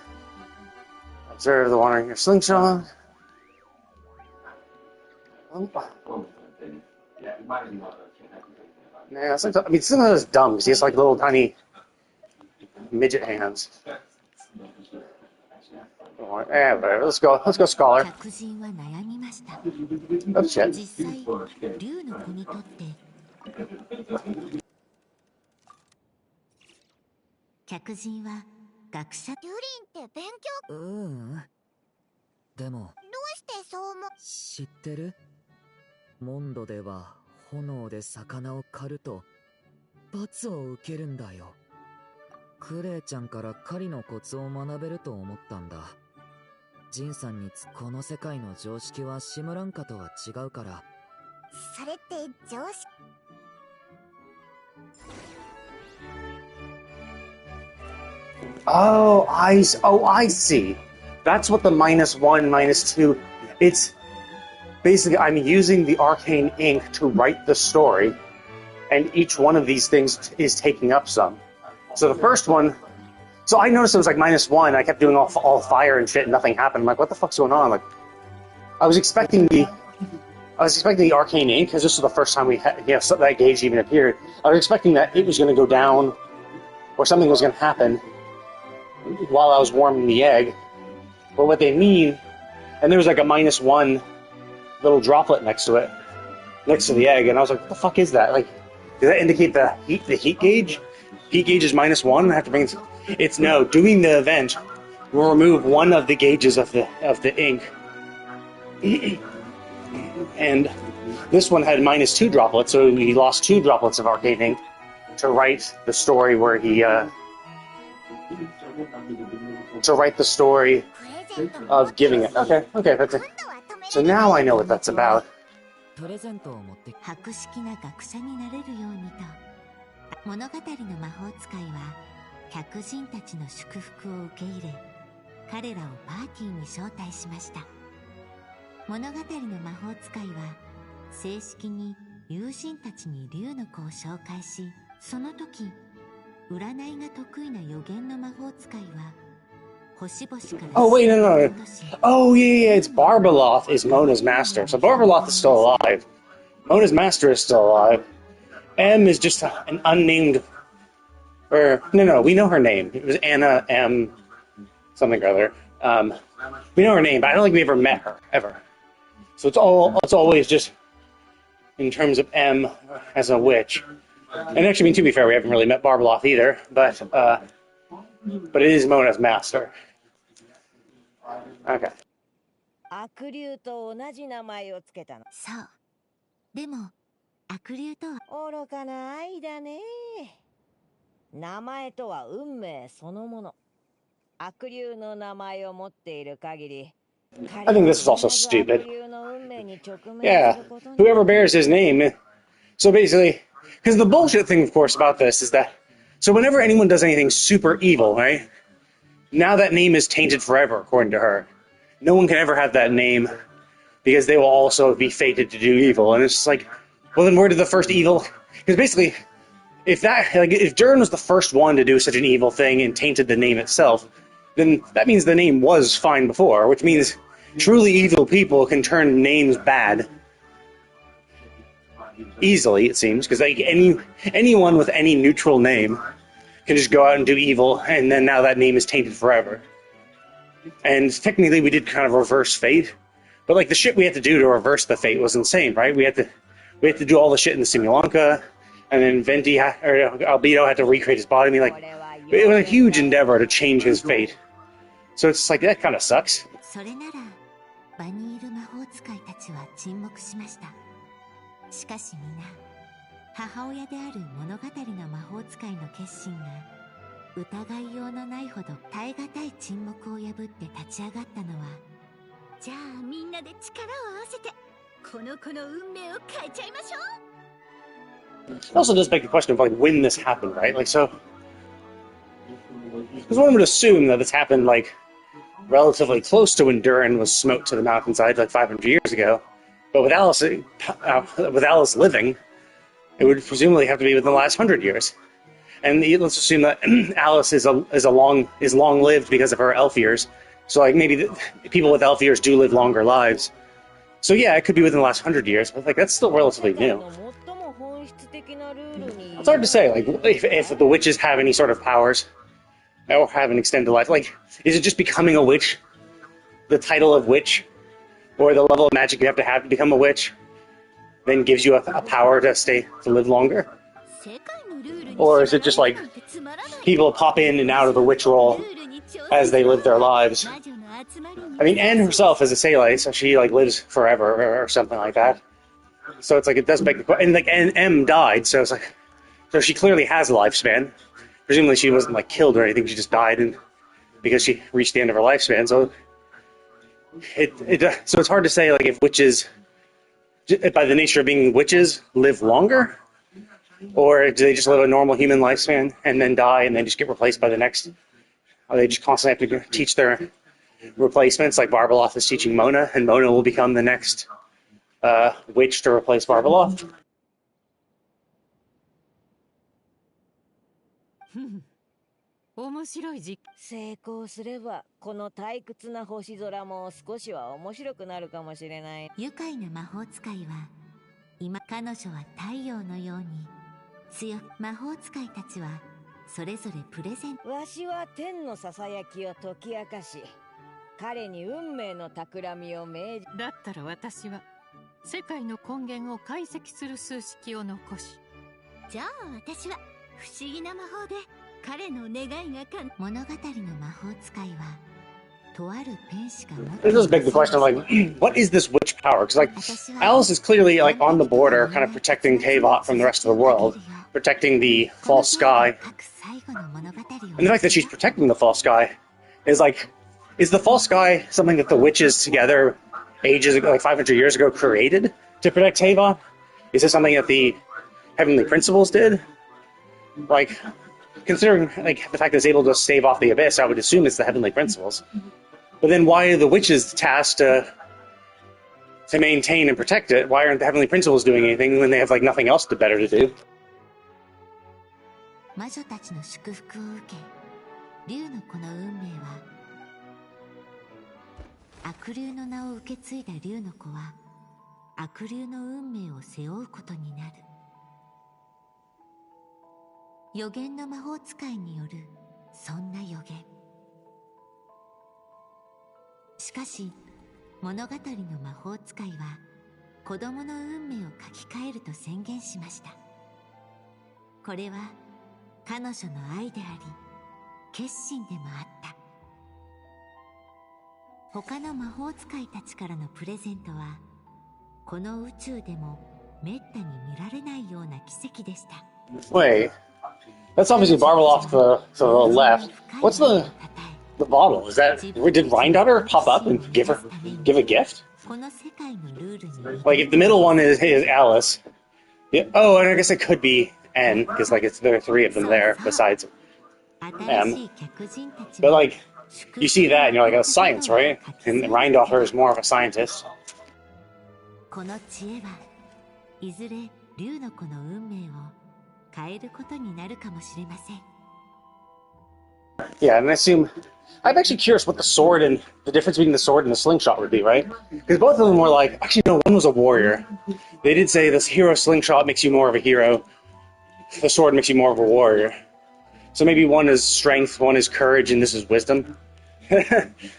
E: observe the wandering your slingshot. Yeah, Slingshot is dumb because he has like little tiny midget hands. Yeah, whatever. Let's go, Scholar. Oh shit.
F: 客人は学者。
H: デュリンって勉強。
G: でも
H: どうしてそう思う。
G: 知ってる？モンドでは炎で魚を狩ると罰を受けるんだよ。クレイちゃんから狩りのコツを学べると思ったんだ。ジンさんにこの世界の常識はシムランカとは違うから。
H: それって常識。
E: Oh, I see. That's what the -1, -2. It's basically I'm using the arcane ink to write the story, and each one of these things is taking up some. So the first one, so I noticed it was like -1. I kept doing all fire and shit, and nothing happened. I'm like, what the fuck's going on? Like, I was expecting the arcane ink because this was the first time we had, so that gauge even appeared. I was expecting that it was going to go down, or something was going to happen while I was warming the egg. But what they mean, and there was like a -1 little droplet next to it, next to the egg, and I was like, what the fuck is that? Like, does that indicate the heat gauge? Heat gauge is -1. I have to bring it's no. Doing the event will remove one of the gauges of the ink, and this one had -2 droplets, so he lost 2 droplets of arcane ink to write the story where he to write the story of giving it. Okay, that's it. So now I know what that's about.
F: 博識な学者になれるようにと、物語の魔法使いは客人たちの祝福を受け入れ、彼らをパーティーに招待しました。物語の魔法使いは正式に友人たちに竜の子を紹介し、その時占いが得意な予言の魔法使いは星々から。
E: Oh wait, no. Oh yeah, it's Barbeloth is Mona's master. So Barbeloth is still alive. Mona's master is still alive. M is just an unnamed, or no, we know her name. It was Anna M. something or other. We know her name, but I don't think we ever met her ever. So it's always just in terms of M as a witch. And actually, I mean, to be fair, we haven't really met Barbeloth either, but it is Mona's master. Okay.
I: 悪竜と同じ名前をつけたの。
F: そう。でも、悪竜とは
I: 愚かな愛だね。名前とは運命そのもの。悪竜の名前を持っている限り、
E: I think this is also stupid. Yeah, whoever bears his name. So basically, because the bullshit thing, of course, about this is that, so whenever anyone does anything super evil, right? Now that name is tainted forever, according to her. No one can ever have that name because they will also be fated to do evil. And it's just like, well, then where did the first evil? Because basically, if Durin was the first one to do such an evil thing and tainted the name itself, then that means the name was fine before, which means truly evil people can turn names bad easily, it seems, because like anyone with any neutral name can just go out and do evil, and then now that name is tainted forever. And technically, we did kind of reverse fate, but like the shit we had to do to reverse the fate was insane, right? We had to do all the shit in the Simulanka, and then Albedo had to recreate his body. I mean, like, it was a huge endeavor to change his fate. So it's like, that kind of sucks.
F: それなら場にいる魔法使いたちは沈黙しました。しかし皆母親である物語の魔法使いの決心が疑いようのないほど耐え難い沈黙を破って立ち上がったのは、じゃあみんなで力を合わせてこの子の運命を変えちゃいましょう。
E: It also does beg the question of like when this happened, right? Like, so because one would assume that this happened like relatively close to when Durin was smote to the mountainside like 500 years ago. But with Alice living, it would presumably have to be within the last 100 years. And let's assume that Alice is long lived because of her elf ears. So like maybe people with elf ears do live longer lives. So yeah, it could be within the last 100 years, but like that's still relatively new. It's hard to say, like if the witches have any sort of powers or have an extended life. Like, is it just becoming a witch? The title of witch? Or the level of magic you have to become a witch? Then gives you a power to live longer? Or is it just like people pop in and out of the witch role as they live their lives? I mean, Anne herself is a Sailor, so she like lives forever or something like that. So it's like, it does make the question. And like M died, so it's like, so she clearly has a lifespan. Presumably she wasn't like killed or anything, she just died because she reached the end of her lifespan. So so it's hard to say like if witches, by the nature of being witches, live longer, or do they just live a normal human lifespan and then die and then just get replaced by the next? Or they just constantly have to teach their replacements, like Barbeloth is teaching Mona, and Mona will become the next witch to replace Barbeloth.
A: 面白い実
I: 成功すればこの退屈な星空も少しは面白くなるかもしれない。
F: 愉快な魔法使いは今彼女は太陽のように強く、魔法使いたちはそれぞれプレゼント。
I: わしは天のささやきを解き明かし、彼に運命の企みを命じ。
A: だったら私は世界の根源を解析する数式を残し、
F: じゃあ私は不思議な魔法で彼の願いが物語の魔法使いはとある天使が持っている。
E: This does beg the question of like, what is this witch power? Because like, Alice is clearly like on the border, kind of protecting Teyvat from the rest of the world, protecting the false sky. And the fact that she's protecting the false sky is like, is the false sky something that the witches together ages ago, like 500 years ago, created to protect Teyvat? Is this something that the Heavenly Principles did? Like, considering like the fact that it's able to stave off the abyss, I would assume it's the Heavenly Principles. But then why are the witches tasked to maintain and protect it? Why aren't the Heavenly Principles doing anything when they have like nothing else better to do?
F: 魔女たちの祝福を受け、竜の子の運命は悪竜の名を受け継いだ竜の子は悪霊の運命を背負うことになる。予言の魔法使いによるそんな予言。しかし物語の魔法使いは子供の運命を書き換えると宣言しました。これは彼女の愛であり決心でもあった。他の魔法使いたちからのプレゼントはこの宇宙でもめったに見られないような奇跡でした。
E: Wait, that's obviously Barbel off to the left. What's the bottle? Is that did Rhindaughter pop up and give a gift?
F: この世界のルールに
E: Like if the middle one is Alice. Yeah. Oh, and I guess it could be N because like there are three of them there besides M. But like you see that and you're like, oh, science, right? And Rhindaughter is more of a scientist.
F: この知恵はいずれ竜の子の運命を変えることになるかもしれません。
E: Yeah, and I assume I'm actually curious what the sword and the difference between the sword and the slingshot would be, right? Because both of them were like, actually no, one was a warrior. They did say this hero slingshot makes you more of a hero. The sword makes you more of a warrior. So maybe one is strength, one is courage, and this is wisdom.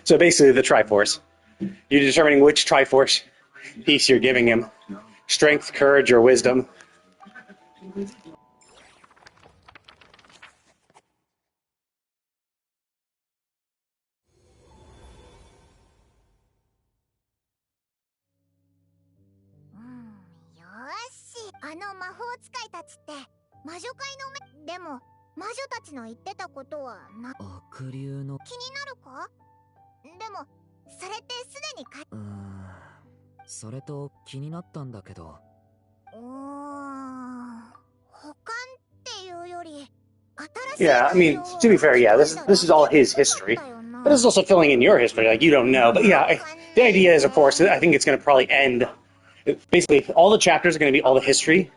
E: So basically the Triforce. You're determining which Triforce piece you're giving him. Strength, courage, or wisdom.
H: Yoshi, あの魔法使いたちって魔女界のでも魔女たちの言ってたことは
G: 悪霊の
H: 気になるか？でもそれってすでに
G: それと気になったんだけど。
H: 保管っていうより
E: Yeah, I mean, to be fair, yeah, this is all his history. But this is also filling in your history, like you don't know. But yeah, the idea is, of course, I think it's going to probably end. Basically, all the chapters are going to be all the history.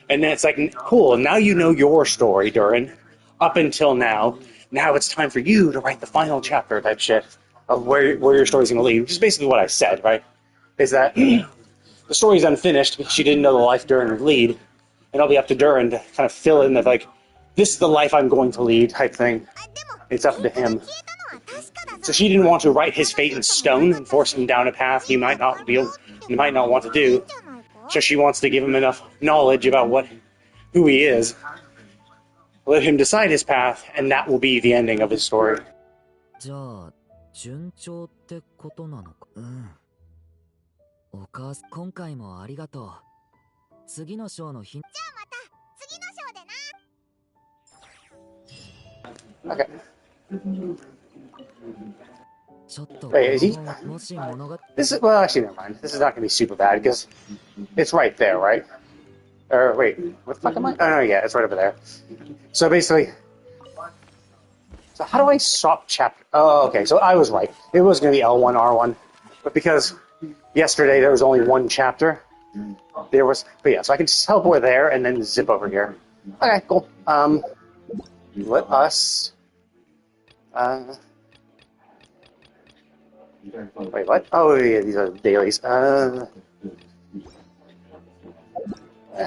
E: And then it's like, cool, now you know your story, Durin. Up until now. Now it's time for you to write the final chapter type shit of where your story's going to lead. Which is basically what I said, right? Is that the story's unfinished because she didn't know the life Durin would lead. And it'll be up to Durin to kind of fill in that, like, this is the life I'm going to lead type thing. It's up to him. So she didn't want to write his fate in stone and force him down a path he might not want to do. So she wants to give him enough knowledge about who he is. Let him decide his path, and that will be the ending of his story.
G: じゃあ順調ってことなのか。お母さん、今回もありがとう。次の章の日。じゃあまた次の章でな。
E: Okay.
G: ちょっと
E: Wait, is he?
G: もし物が
E: This is, well, actually, never mind. This is not going to be super bad because it's right there, right? Or wait, what the fuck am I? Oh no, yeah, it's right over there. So basically, so how do I stop chapter? Oh, okay. So I was right. It was going to be L1, R1, but because yesterday there was only one chapter, there was. But yeah, so I can just teleport there and then zip over here. Okay, cool. Let us. Wait, what? Oh, yeah, these are dailies.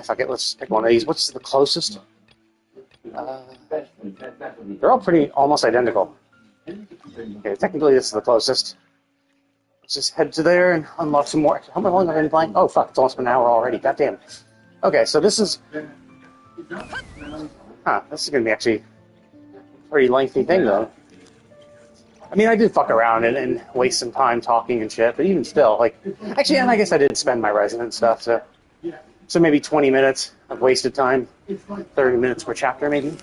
E: Fuck it, let's pick one of these. What's the closest? They're all almost identical. Okay, technically this is the closest. Let's just head to there and unlock some more. How long have I been playing? Oh, fuck, it's almost been an hour already. Goddamn. Okay, so this is... this is gonna be actually a pretty lengthy thing, though. I mean, I did fuck around and waste some time talking and shit, but even still, like... Actually, and I guess I did spend my resident stuff, so maybe 20 minutes of wasted time. 30 minutes per chapter, maybe.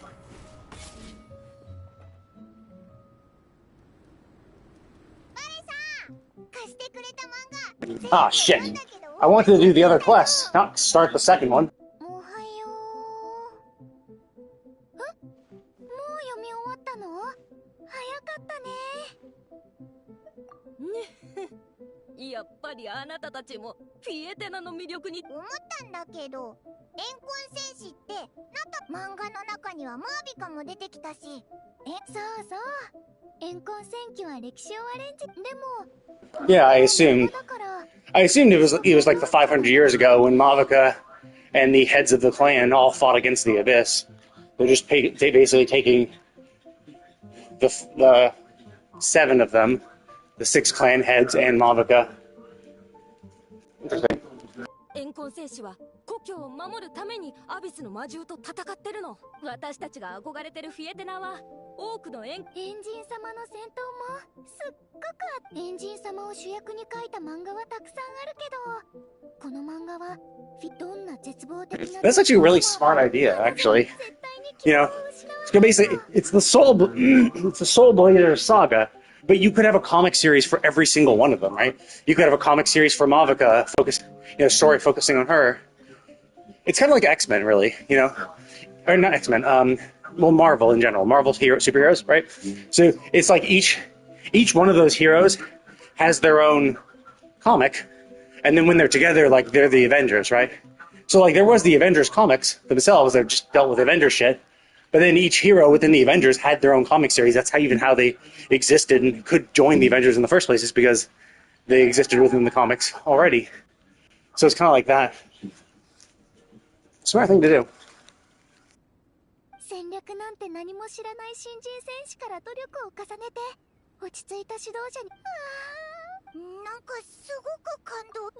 E: Ah, shit. I wanted to do the other quest, not start the second one.
C: やっぱりあなたたちもフィエテナの魅力に
H: 思ったんだけど、怨魂戦士ってなんか漫画の中にはマービカも出てきたし、そうそう、怨魂戦記は歴史をアレンジでも
E: Yeah, I assumed. I assumed it was like the 500 years ago when Mavica and the heads of the clan all fought against the Abyss. They're just basically taking the 7 of them, the 6 clan heads and Mavica. Interesting.
C: 怨恨戦士は故郷を守るためにアビスの魔獣と戦ってるの。私たちが憧れてるフィエテナは多くのエンジン様の戦闘もすっごくエンジン様を主役に描いた漫画はたくさんあるけど、この漫画はどんな絶望的な
E: That's actually a really smart idea, actually. You know, so basically, it's the Soul Blader saga, but you could have a comic series for every single one of them, right? You could have a comic series for Mavica, story focusing on her. It's kind of like X-Men, really, you know, or not X-Men. Well, Marvel in general, Marvel's superheroes, right? So it's like each one of those heroes has their own comic, and then when they're together, like they're the Avengers, right? So like there was the Avengers comics themselves that just dealt with Avengers shit, but then each hero within the Avengers had their own comic series. That's how they existed and could join the Avengers in the first place, is because they existed within the comics already. So it's kind of like that. Smart thing to do.
H: 戦略なんて何も知らない新人戦士から努力を重ねて落ち着いた指導者になんかすごく感動。わ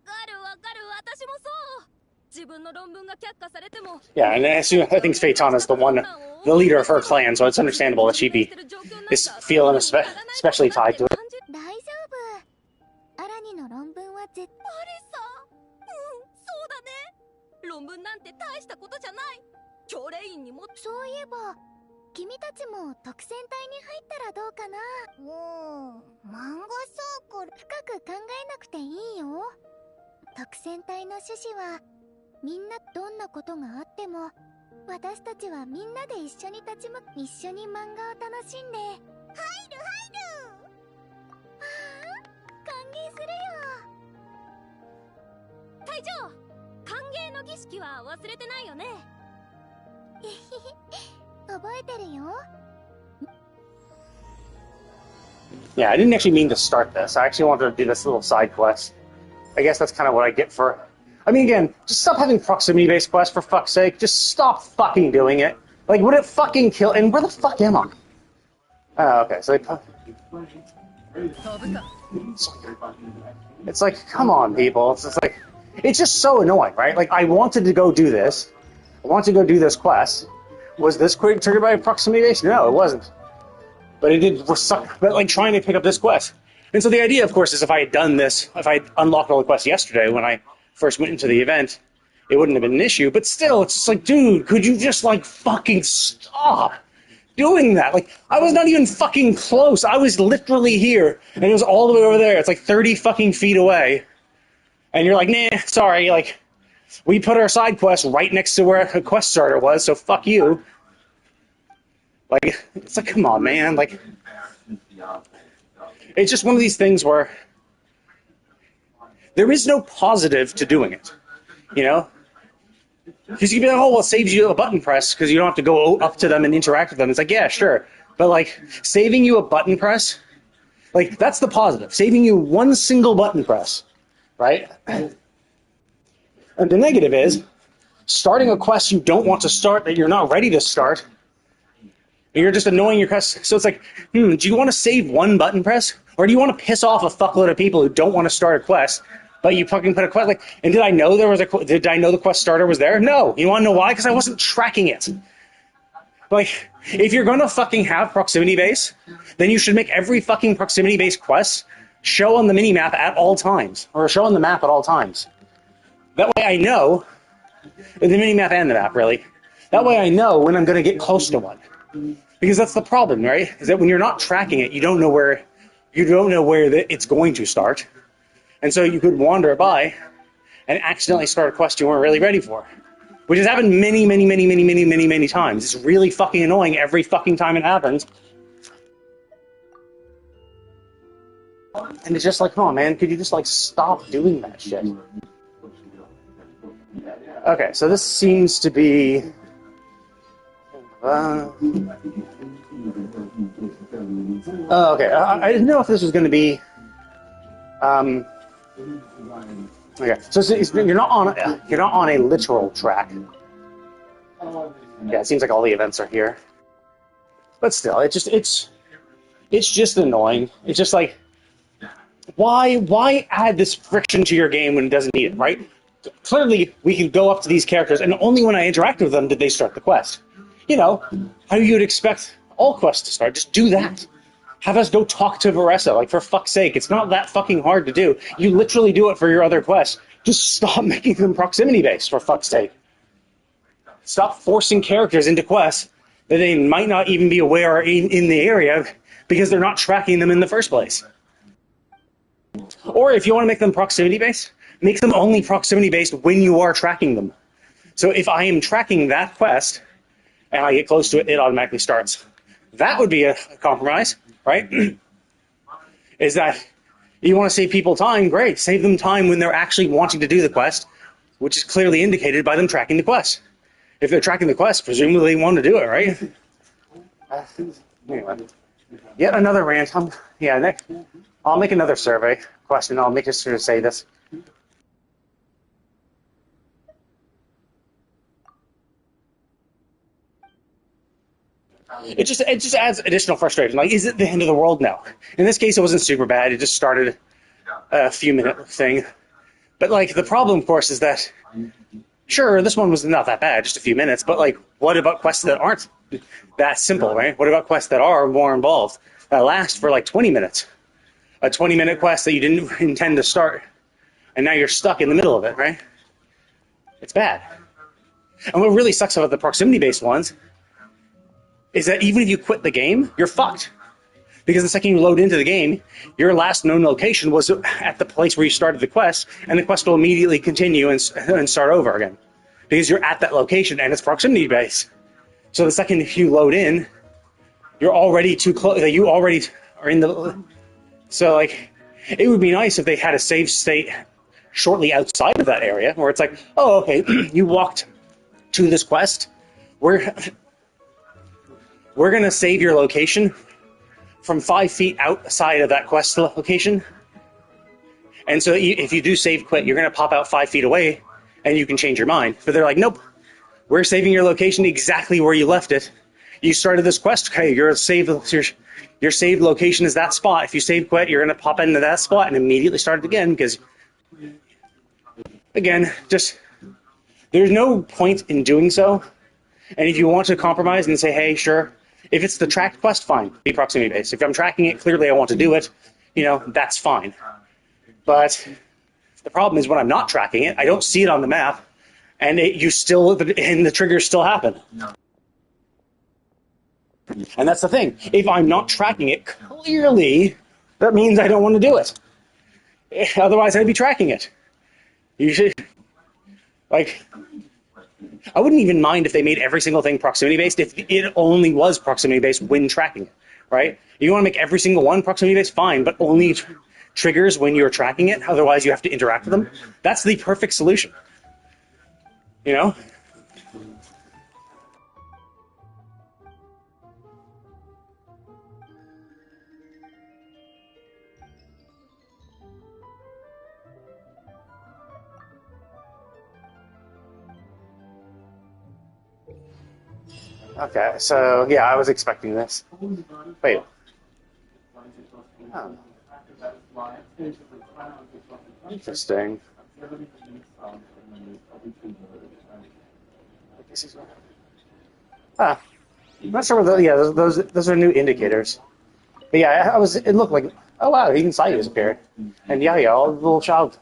H: かる私もそう。自分の論文が却下されても
E: Yeah, and I think Phaetana's the leader of her clan, so it's understandable that she'd be feeling especially tied to it.
H: 大丈夫。アラニの論文は絶対
C: さ。そうだね。論文なんて大したことじゃない。教令員にも
H: そういえば君たちも特戦隊に入ったらどうかな。漫画サークル深く考えなくていいよ。特戦隊の趣旨はみんなどんなことがあっても私たちはみんなで一緒に立ち向か一緒に漫画を楽しんで入る歓迎するよ。
C: 隊長、歓迎の儀式は忘れてないよね。
H: 覚えてるよ。
E: Yeah, I didn't actually mean to start this. I actually wanted to do this little side quest. I guess that's kind of what I get for... I mean, again, just stop having proximity-based quests, for fuck's sake. Just stop fucking doing it. Like, would it fucking kill... And where the fuck am I? Oh, okay, so they... It's like, come on, people. It's like... It's just so annoying, right? Like, I wanted to go do this. I wanted to go do this quest. Was this quick triggered by proximity-based? No, it wasn't. But it did suck. But, like, trying to pick up this quest. And so the idea, of course, is if I had done this, if I had unlocked all the quests yesterday when I first went into the event, it wouldn't have been an issue. But still, it's just like, dude, could you just, like, fucking stop doing that? Like, I was not even fucking close. I was literally here, and it was all the way over there. It's like 30 fucking feet away. And you're like, nah, sorry, like, we put our side quest right next to where a quest starter was, so fuck you. Like, it's like, come on, man, like... It's just one of these things where there is no positive to doing it, you know? Because you can be like, oh, well, it saves you a button press because you don't have to go up to them and interact with them. It's like, yeah, sure. But, like, saving you a button press, like, that's the positive. Saving you one single button press, right? And the negative is starting a quest you don't want to start that you're not ready to start. You're just annoying your quest. So it's like, do you want to save one button press? Or do you want to piss off a fuckload of people who don't want to start a quest, but you fucking put a quest, like, and did I know the quest starter was there? No. You want to know why? Because I wasn't tracking it. Like, if you're going to fucking have proximity base, then you should make every fucking proximity based quest show on the minimap at all times. Or show on the map at all times. That way I know, the minimap and the map, really. That way I know when I'm going to get close to one. Because that's the problem, right? Is that when you're not tracking it, you don't know where it's going to start. And so you could wander by and accidentally start a quest you weren't really ready for. Which has happened many times. It's really fucking annoying every fucking time it happens. And it's just like, come on, man, could you just, like, stop doing that shit? Okay, so this seems to be... okay. I didn't know if this was going to be Okay, so you're not on a literal track. Yeah, it seems like all the events are here, but still, it's just annoying. It's just like, why add this friction to your game when it doesn't need it, right? Clearly, we can go up to these characters, and only when I interact with them did they start the quest. You know, how you'd expect all quests to start. Just do that. Have us go talk to Varessa. Like, for fuck's sake, it's not that fucking hard to do. You literally do it for your other quests. Just stop making them proximity-based, for fuck's sake. Stop forcing characters into quests that they might not even be aware are in the area because they're not tracking them in the first place. Or if you want to make them proximity-based, make them only proximity-based when you are tracking them. So if I am tracking that quest, and I get close to it, it automatically starts. That would be a compromise, right? Is that you want to save people time? Great. Save them time when they're actually wanting to do the quest, which is clearly indicated by them tracking the quest. If they're tracking the quest, presumably they want to do it, right? Anyway. Yet another rant. Next, I'll make another survey question. I'll make sure to say this. It just adds additional frustration. Like, is it the end of the world? No. In this case, it wasn't super bad. It just started a few minute thing. But like, the problem, of course, is that sure, this one was not that bad, just a few minutes. But like, what about quests that aren't that simple, right? What about quests that are more involved that last for like 20 minutes? A 20-minute quest that you didn't intend to start, and now you're stuck in the middle of it, right? It's bad. And what really sucks about the proximity-based ones is that even if you quit the game, you're fucked. Because the second you load into the game, your last known location was at the place where you started the quest, and the quest will immediately continue and start over again. Because you're at that location, and it's proximity-based. So the second you load in, you're already too close. You already are in the... So, like, it would be nice if they had a save state shortly outside of that area, where it's like, oh, okay, you walked to this quest. We're going to save your location from 5 feet outside of that quest location. And so if you do save quit, you're going to pop out 5 feet away, and you can change your mind. But they're like, nope, we're saving your location exactly where you left it. You started this quest, okay, your saved location is that spot. If you save quit, you're going to pop into that spot and immediately start it again, because, again, just, there's no point in doing so. And if you want to compromise and say, hey, sure, if it's the tracked quest, fine, be proximity-based. If I'm tracking it, clearly I want to do it, that's fine. But the problem is when I'm not tracking it, I don't see it on the map, and the triggers still happen. And that's the thing. If I'm not tracking it, clearly that means I don't want to do it. Otherwise, I'd be tracking it. You should, like, I wouldn't even mind if they made every single thing proximity-based if it only was proximity-based when tracking it, right? You want to make every single one proximity-based, fine, but only triggers when you're tracking it, otherwise you have to interact with them. That's the perfect solution. Okay, so, yeah, I was expecting this. Wait. Oh. Interesting. I'm not sure whether, those are new indicators. But yeah, it looked like, oh wow, even Sayu's appeared. And all the little child.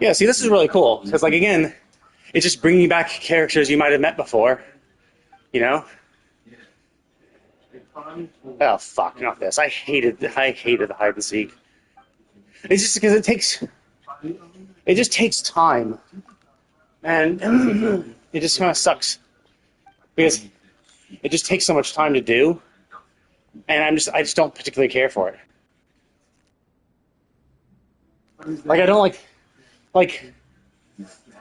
E: Yeah, see, this is really cool. Because, like, again, it's just bringing back characters you might have met before. Oh, fuck, not this. I hated the hide and seek. It's just because it just takes time. And it just kind of sucks. Because it just takes so much time to do. And I just don't particularly care for it. Like, I don't like,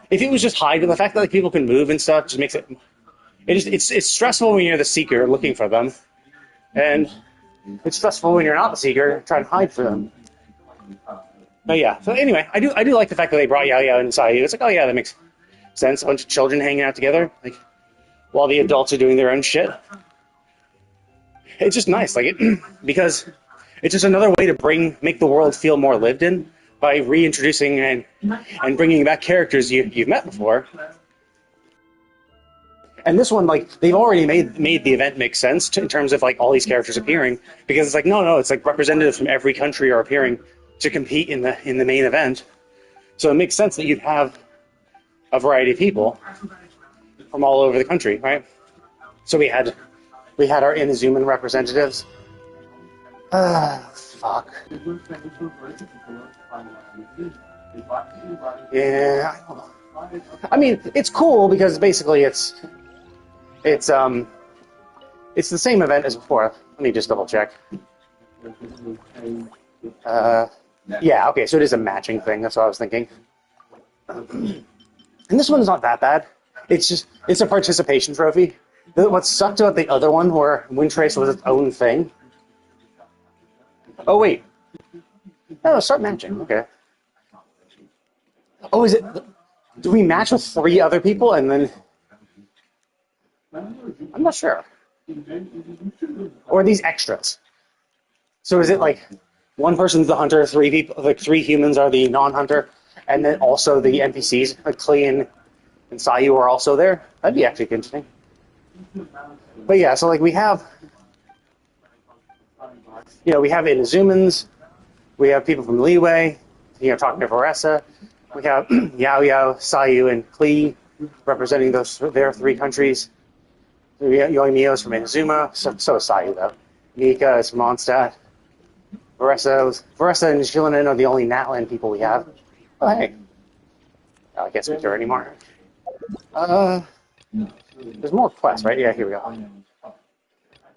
E: if it was just hide, but the fact that like people can move and stuff just makes it's stressful when you're the seeker looking for them. And it's stressful when you're not the Seeker, trying to hide from them. But yeah, so anyway, I do like the fact that they brought Yao Yao and Sayu. It's like, oh yeah, that makes sense. A bunch of children hanging out together, like, while the adults are doing their own shit. It's just nice, like, because it's just another way to make the world feel more lived in by reintroducing and bringing back characters you've met before. And this one, like, they've already made the event make sense in terms of, like, all these characters appearing, because it's like, no, it's like representatives from every country are appearing to compete in the main event. So it makes sense that you'd have a variety of people from all over the country, right? So we had our Inazuman representatives. Fuck. Yeah, I don't know. I mean, it's cool because basically it's the same event as before. Let me just double check. Yeah, okay, so it is a matching thing. That's what I was thinking. And this one's not that bad. It's a participation trophy. What sucked about the other one, where Windtrace was its own thing. Oh wait. Oh, start matching. Okay. Oh, is it? Do we match with 3 other people and then? I'm not sure. Or are these extras? So is it like one person's the hunter, 3 people, like 3 humans are the non-hunter, and then also the NPCs, like Klee and Sayu are also there? That'd be actually interesting. But yeah, so like we have Inazumans, we have people from Liyue, talking to Varessa, we have Yao Yao, Sayu, and Klee representing their 3 countries. Yoimiyo's from Inazuma, so is Sayu though. Mika is from Mondstadt. Varessa and Shilinen are the only Natlan people we have. Oh hey. I can't speak to her anymore. There's more quests, right? Yeah, here we go.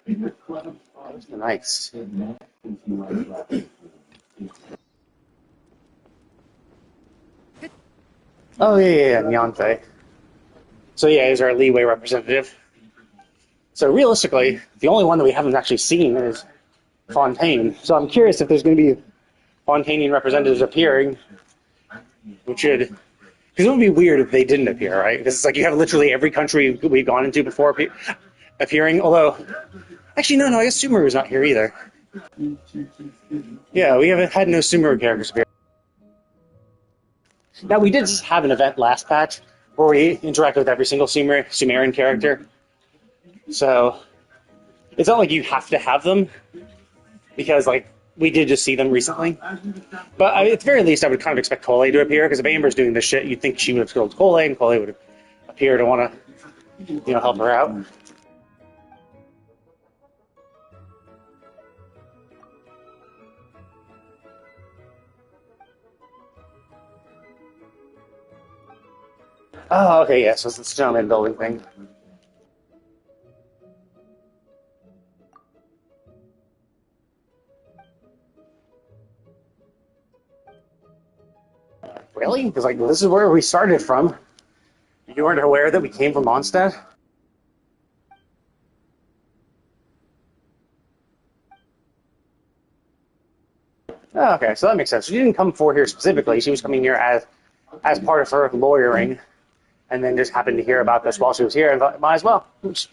E: There's the Knights. Oh yeah, Nyanfei. So yeah, he's our Liyue representative. So realistically, the only one that we haven't actually seen is Fontaine. So I'm curious if there's going to be Fontainian representatives appearing, which should, because it would be weird if they didn't appear, right? Because it's like you have literally every country we've gone into before appearing. Although, actually, no, I guess Sumeru's not here either. Yeah, we haven't had no Sumeru characters appear. Now we did have an event last patch where we interacted with every single Sumerian character. So it's not like you have to have them, because like we did just see them recently. But at the very least, I would kind of expect Cole to appear, because if Amber's doing this shit, you'd think she would have killed Cole, and Cole would appear to want to, help her out. Oh, okay, yeah, so it's the snowman building thing. Really? Because like this is where we started from. You weren't aware that we came from Mondstadt? Oh, okay, so that makes sense. She didn't come for here specifically. She was coming here as part of her lawyering, and then just happened to hear about this while she was here and thought, might as well, which,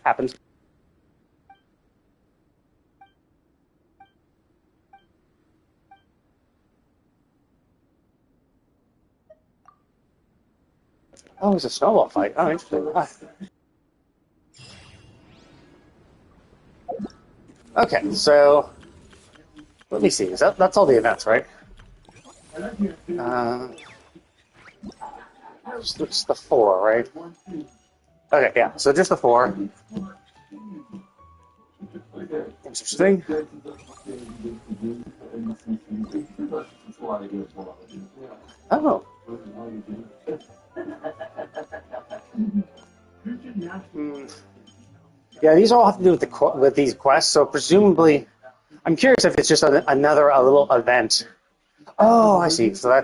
E: happens. Oh, it was a snowball fight. Oh, interesting. Okay, so let me see. That's all the events, right? Just the 4, right? Okay, yeah. So just the 4. Interesting. Oh. Yeah, these all have to do with these quests. So presumably, I'm curious if it's just another little event. Oh, I see. So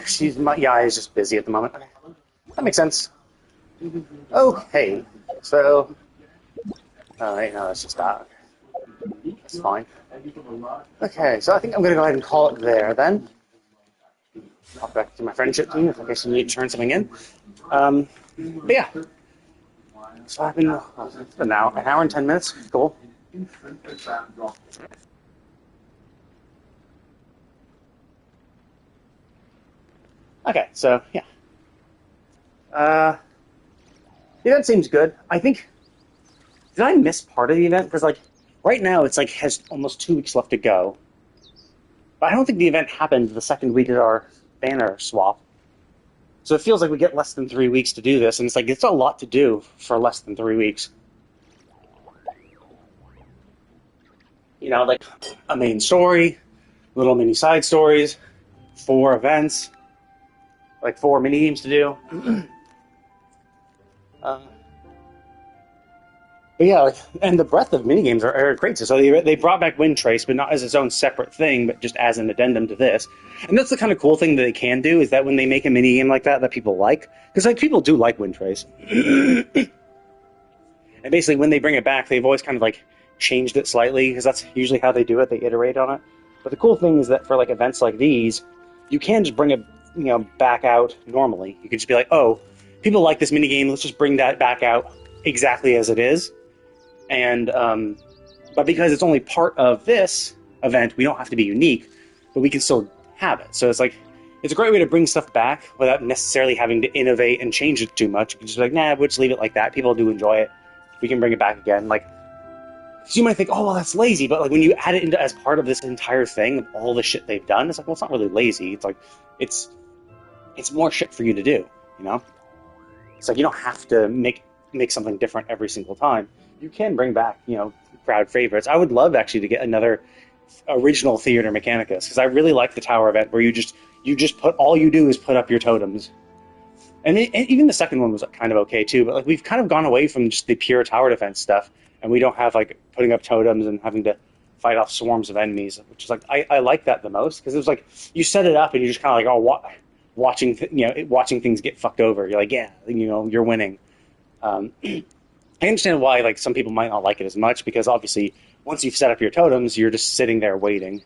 E: she's just busy at the moment. That makes sense. Okay, so no, that's just that. That's fine. Okay, so I think I'm going to go ahead and call it there then. Hop back to my friendship team in case you need to turn something in. But yeah. So I've been it's been now an hour and 10 minutes. Cool. Okay, so yeah. The event seems good. I think. Did I miss part of the event? Because like right now it's like has almost 2 weeks left to go. But I don't think the event happened the second we did our banner swap. So it feels like we get less than 3 weeks to do this, and it's like it's a lot to do for less than 3 weeks. You know, like a main story, little mini side stories, 4 events, like 4 mini games to do. But yeah, like, and the breadth of minigames are great. So they brought back Wind Trace, but not as its own separate thing, but just as an addendum to this. And that's the kind of cool thing that they can do, is that when they make a minigame like that people like, because like people do like Wind Trace. And basically when they bring it back, they've always kind of like changed it slightly, because that's usually how they do it, they iterate on it. But the cool thing is that for like events like these, you can just bring it, you know, back out normally. You can just be like, oh, people like this minigame, let's just bring that back out exactly as it is. And but because it's only part of this event, we don't have to be unique, but we can still have it. So it's like it's a great way to bring stuff back without necessarily having to innovate and change it too much. You can just be like, nah, we'll just leave it like that. People do enjoy it. We can bring it back again. Like, so you might think, oh, well, that's lazy, but like when you add it into as part of this entire thing of all the shit they've done, it's like, well, it's not really lazy. It's like it's more shit for you to do. You know, it's like you don't have to make something different every single time. You can bring back, you know, crowd favorites. I would love actually to get another original Theater Mechanicus, because I really like the tower event where you just put, all you do is put up your totems. And even the second one was kind of okay too, but like we've kind of gone away from just the pure tower defense stuff, and we don't have like putting up totems and having to fight off swarms of enemies, which is like I like that the most, because it was like you set it up and you're just kind of like, oh, watching things get fucked over. You're like, yeah, you know, you're winning. I understand why like some people might not like it as much, because obviously once you've set up your totems, you're just sitting there waiting.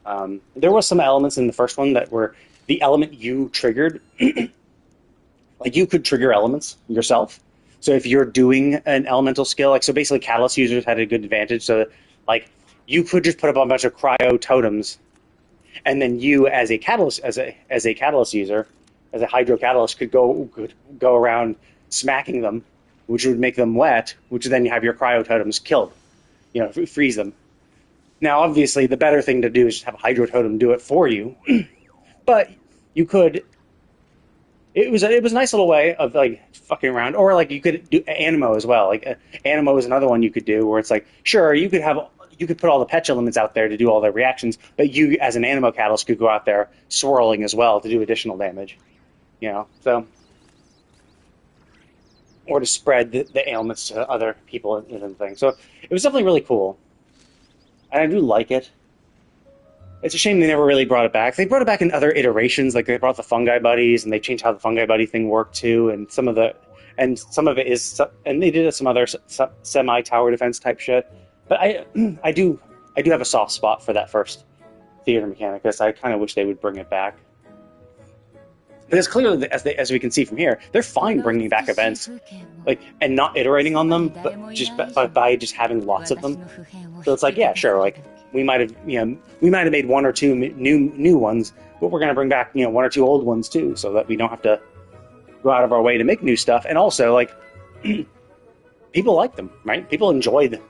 E: There was some elements in the first one that were the element you triggered. Like you could trigger elements yourself. So if you're doing an elemental skill, like so basically Catalyst users had a good advantage. So that, like you could just put up a bunch of cryo totems, and then you as a catalyst catalyst user, as a hydro catalyst, could go around smacking them, which would make them wet, which would then you have your cryo totems killed, you know, freeze them. Now, obviously, the better thing to do is just have a hydro totem do it for you, but you could. It was a nice little way of like fucking around, or like you could do Animo as well. Like Animo is another one you could do, where it's like, sure, you could put all the Petch elements out there to do all their reactions, but you as an Animo catalyst could go out there swirling as well to do additional damage, you know. So. Or to spread the ailments to other people and things. So it was definitely really cool. And I do like it. It's a shame they never really brought it back. They brought it back in other iterations, like they brought the fungi buddies, and they changed how the fungi buddy thing worked too, and some of it is, and they did some other semi-tower defense type shit. But I do have a soft spot for that first Theater Mechanicus. I kind of wish they would bring it back. Because clearly, as we can see from here, they're fine bringing back events, like, and not iterating on them, but just by just having lots of them. So it's like, yeah, sure, like we might have made 1 or 2 new ones, but we're gonna bring back 1 or 2 old ones too, so that we don't have to go out of our way to make new stuff. And also, like, people like them, right? People enjoy them.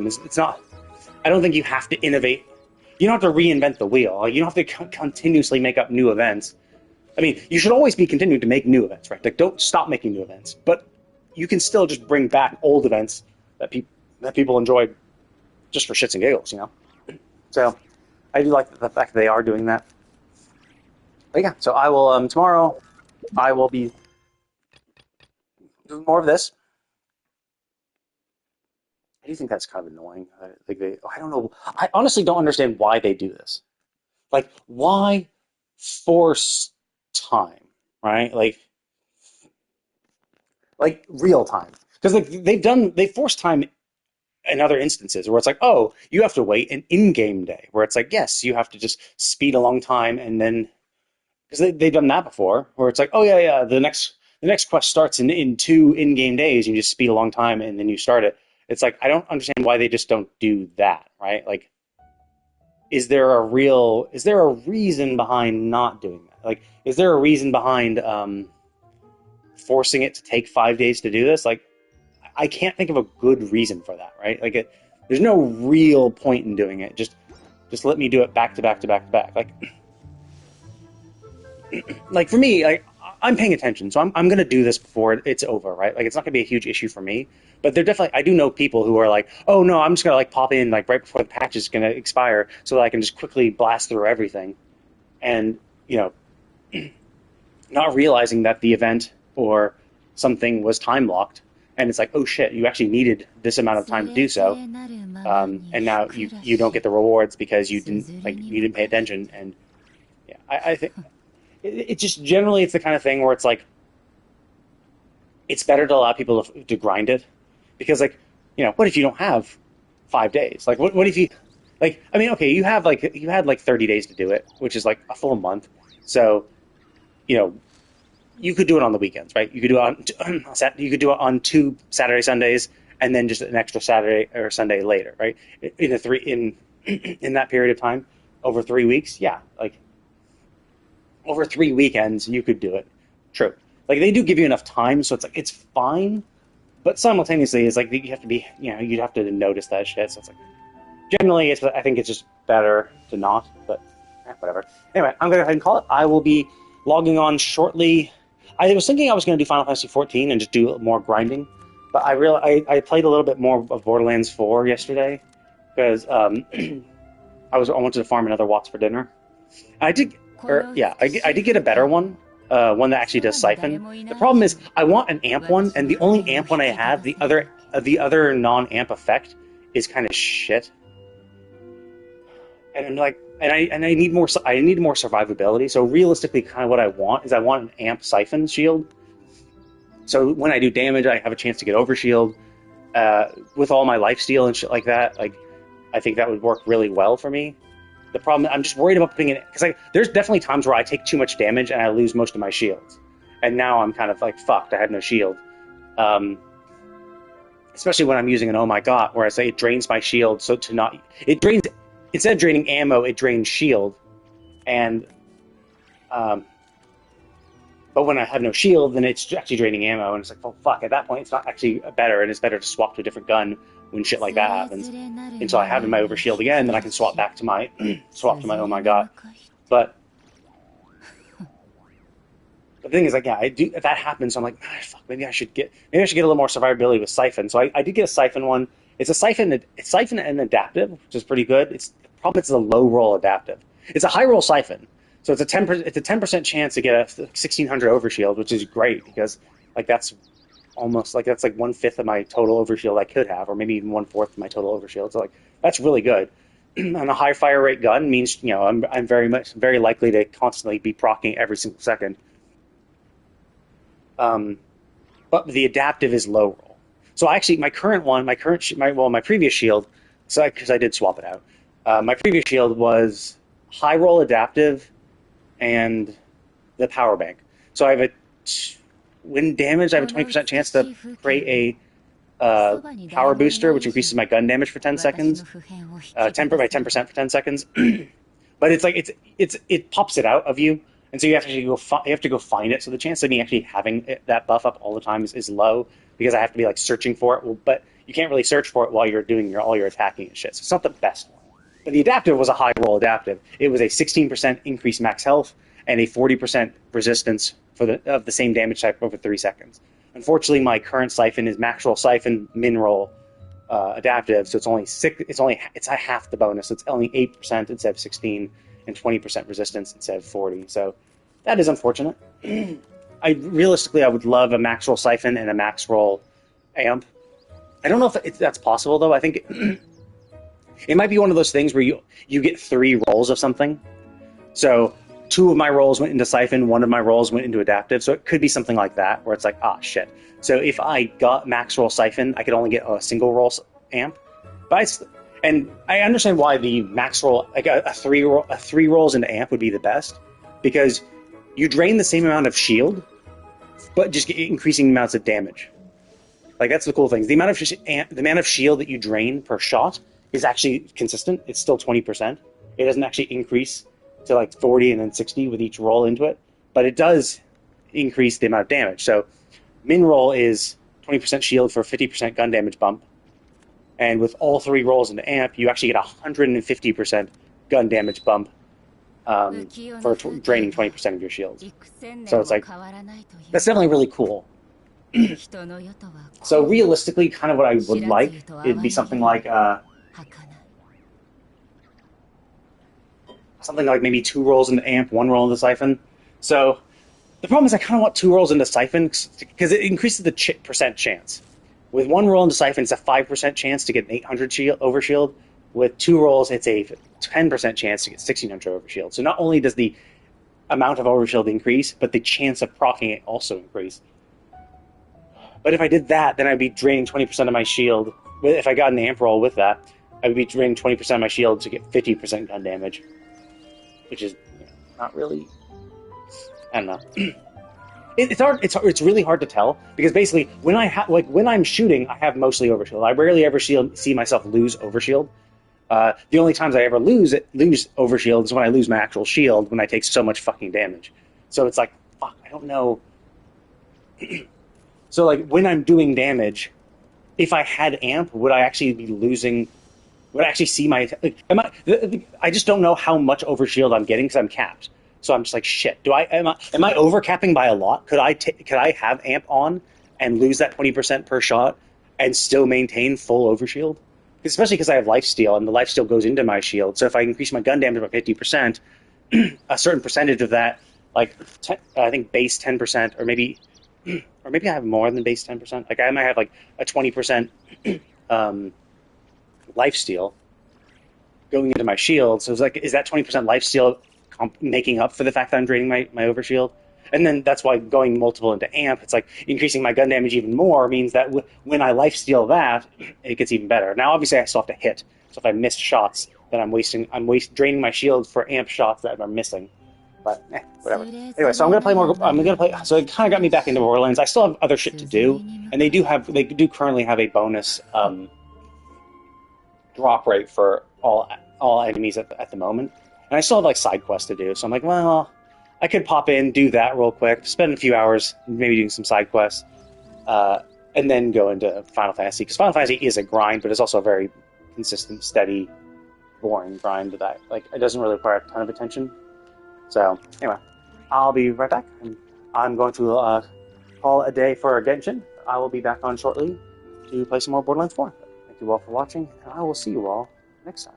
E: It's not. I don't think you have to innovate. You don't have to reinvent the wheel. Like, you don't have to continuously make up new events. I mean, you should always be continuing to make new events, right? Like, don't stop making new events, but you can still just bring back old events that people enjoy just for shits and giggles, you know? So, I do like the fact that they are doing that. But yeah, so I will, tomorrow, I will be doing more of this. I do think that's kind of annoying. Like I don't know. I honestly don't understand why they do this. Like, why force time, right? Like real time, because like they forced time in other instances where it's like, oh, you have to wait an in-game day, where it's like, yes, you have to just speed along time, and then because they've done that before, where it's like, oh yeah, the next quest starts in 2 in-game days, you just speed along time and then you start it. It's like, I don't understand why they just don't do that, right? Like, is there a reason behind not doing that? Like, is there a reason behind forcing it to take 5 days to do this? Like, I can't think of a good reason for that, right? Like, there's no real point in doing it. Just let me do it back to back to back to back. Like for me, I'm paying attention, so I'm gonna do this before it's over, right? Like, it's not gonna be a huge issue for me. But I do know people who are like, oh no, I'm just gonna like pop in like right before the patch is gonna expire, so that I can just quickly blast through everything, and not realizing that the event or something was time locked, and it's like, oh shit, you actually needed this amount of time to do so, and now you don't get the rewards because you didn't pay attention. And yeah, I think it just generally, it's the kind of thing where it's like, it's better to allow people to grind it, because like, what if you don't have 5 days? Like, what if you, like, I mean, okay, you had like 30 days to do it, which is like a full month, so you could do it on the weekends, right? You could do it on 2 Saturday Sundays, and then just an extra Saturday or Sunday later, right? In that period of time, over 3 weeks, yeah, like over 3 weekends, you could do it. True. Like, they do give you enough time, so it's like, it's fine, but simultaneously, it's like, you have to be, you'd have to notice that shit, so it's like, generally, I think it's just better to not, but whatever. Anyway, I'm going to go ahead and call it. I will be logging on shortly. I was thinking I was going to do Final Fantasy XIV and just do more grinding, but I played a little bit more of Borderlands 4 yesterday, because I wanted to farm another Watts for dinner. I did get a better one that actually does Siphon. The problem is, I want an amp one, and the only amp one I have, the other non-amp effect is kind of shit. And I'm like, and I need more survivability. So realistically, kind of what I want is an amp Siphon shield. So when I do damage, I have a chance to get overshield. With all my lifesteal and shit like that, like, I think that would work really well for me. The problem, I'm just worried about putting it, because there's definitely times where I take too much damage and I lose most of my shields, and now I'm kind of like, fucked, I have no shield. Especially when I'm using an Oh My God, where I say it drains my shield, so instead of draining ammo, it drains shield, and but when I have no shield, then it's actually draining ammo, and it's like, well, fuck, at that point, it's not actually better, and it's better to swap to a different gun when shit like that happens, until I have my overshield again, then I can swap back to my Oh My God. But the thing is, like, yeah, I do. If that happens, I'm like, fuck, maybe I should get a little more survivability with Siphon. So I did get a Siphon one. It's Siphon and adaptive, which is pretty good. The problem is, it's a low roll adaptive. It's a high roll Siphon, so it's a 10% chance to get a 1600 overshield, which is great, because like that's like 1/5 of my total overshield I could have, or maybe even 1/4 of my total overshield. So like, that's really good. And a high fire rate gun means I'm very likely to constantly be proccing every single second. But the adaptive is low roll. So actually, my previous shield, because I did swap it out. My previous shield was high roll adaptive and the power bank. So I have when damaged, I have a 20% chance to create a power booster, which increases my gun damage for 10 seconds, 10% for 10 seconds. But it's like it pops it out of you, and so you have to go find it. So the chance of me actually having that buff up all the time is low, because I have to be like searching for it. Well, but you can't really search for it while you're doing all your attacking and shit. So it's not the best one. But the adaptive was a high roll adaptive. It was a 16% increased max health and a 40% resistance of the same damage type over 3 seconds. Unfortunately, my current Siphon is max roll Siphon, min roll adaptive, so it's a half the bonus. It's only 8% instead of 16, and 20% resistance instead of 40. So that is unfortunate. Realistically, I would love a max roll Siphon and a max roll amp. I don't know if that's possible, though. I think it might be one of those things where you get 3 rolls of something. So 2 of my rolls went into Siphon, 1 of my rolls went into adaptive. So it could be something like that, where it's like, shit. So if I got max roll Siphon, I could only get a single roll amp. But and I understand why the max roll, like a three rolls into amp would be the best, because you drain the same amount of shield, but just increasing amounts of damage. Like, that's the cool thing. The amount of shield that you drain per shot is actually consistent. It's still 20%. It doesn't actually increase to like 40 and then 60 with each roll into it, but it does increase the amount of damage. So min roll is 20% shield for 50% gun damage bump. And with all 3 rolls into amp, you actually get 150% gun damage bump for draining 20% of your shields. So it's like, that's definitely really cool. So realistically, kind of what I would like, it'd be something like maybe 2 rolls into amp, 1 roll into siphon. So the problem is I kind of want 2 rolls into siphon because it increases the percent chance. With 1 roll into siphon, it's a 5% chance to get an 800 overshield. With 2 rolls, it's a 10% chance to get 1600 overshield. So not only does the amount of overshield increase, but the chance of proccing it also increase. But if I did that, then I'd be draining 20% of my shield. If I got an amp roll with that, I would be draining 20% of my shield to get 50% gun damage. Which is not really... I don't know. It's hard. It's really hard to tell, because basically when I'm shooting, I have mostly overshield. I rarely ever see myself lose overshield. The only times I ever lose overshield is when I lose my actual shield, when I take so much fucking damage. So it's like, fuck, I don't know. So like when I'm doing damage, if I had amp, would I actually be losing? Would I actually see my? I just don't know how much overshield I'm getting because I'm capped. So I'm just like, shit. Am I overcapping by a lot? Could I have amp on and lose that 20% per shot and still maintain full overshield? Especially because I have lifesteal, and the lifesteal goes into my shield. So if I increase my gun damage by 50%, a certain percentage of that, like I think base 10%, or maybe I have more than base 10%. Like I might have like a 20% lifesteal going into my shield. So it's like, is that 20% lifesteal making up for the fact that I'm draining my overshield? And then that's why going multiple into amp, it's like increasing my gun damage even more means that when I lifesteal that, it gets even better. Now, obviously, I still have to hit. So if I miss shots, then I'm draining my shield for amp shots that I'm missing. But whatever. Anyway, so I'm gonna play more. So it kind of got me back into Borderlands. I still have other shit to do, and they do currently have a bonus drop rate for all enemies at the moment. And I still have like side quests to do, so I'm like, well, I could pop in, do that real quick, spend a few hours maybe doing some side quests, and then go into Final Fantasy. Because Final Fantasy is a grind, but it's also a very consistent, steady, boring grind that it doesn't really require a ton of attention. So anyway, I'll be right back. I'm going to call it a day for Genshin. I will be back on shortly to play some more Borderlands 4. Thank you all for watching, and I will see you all next time.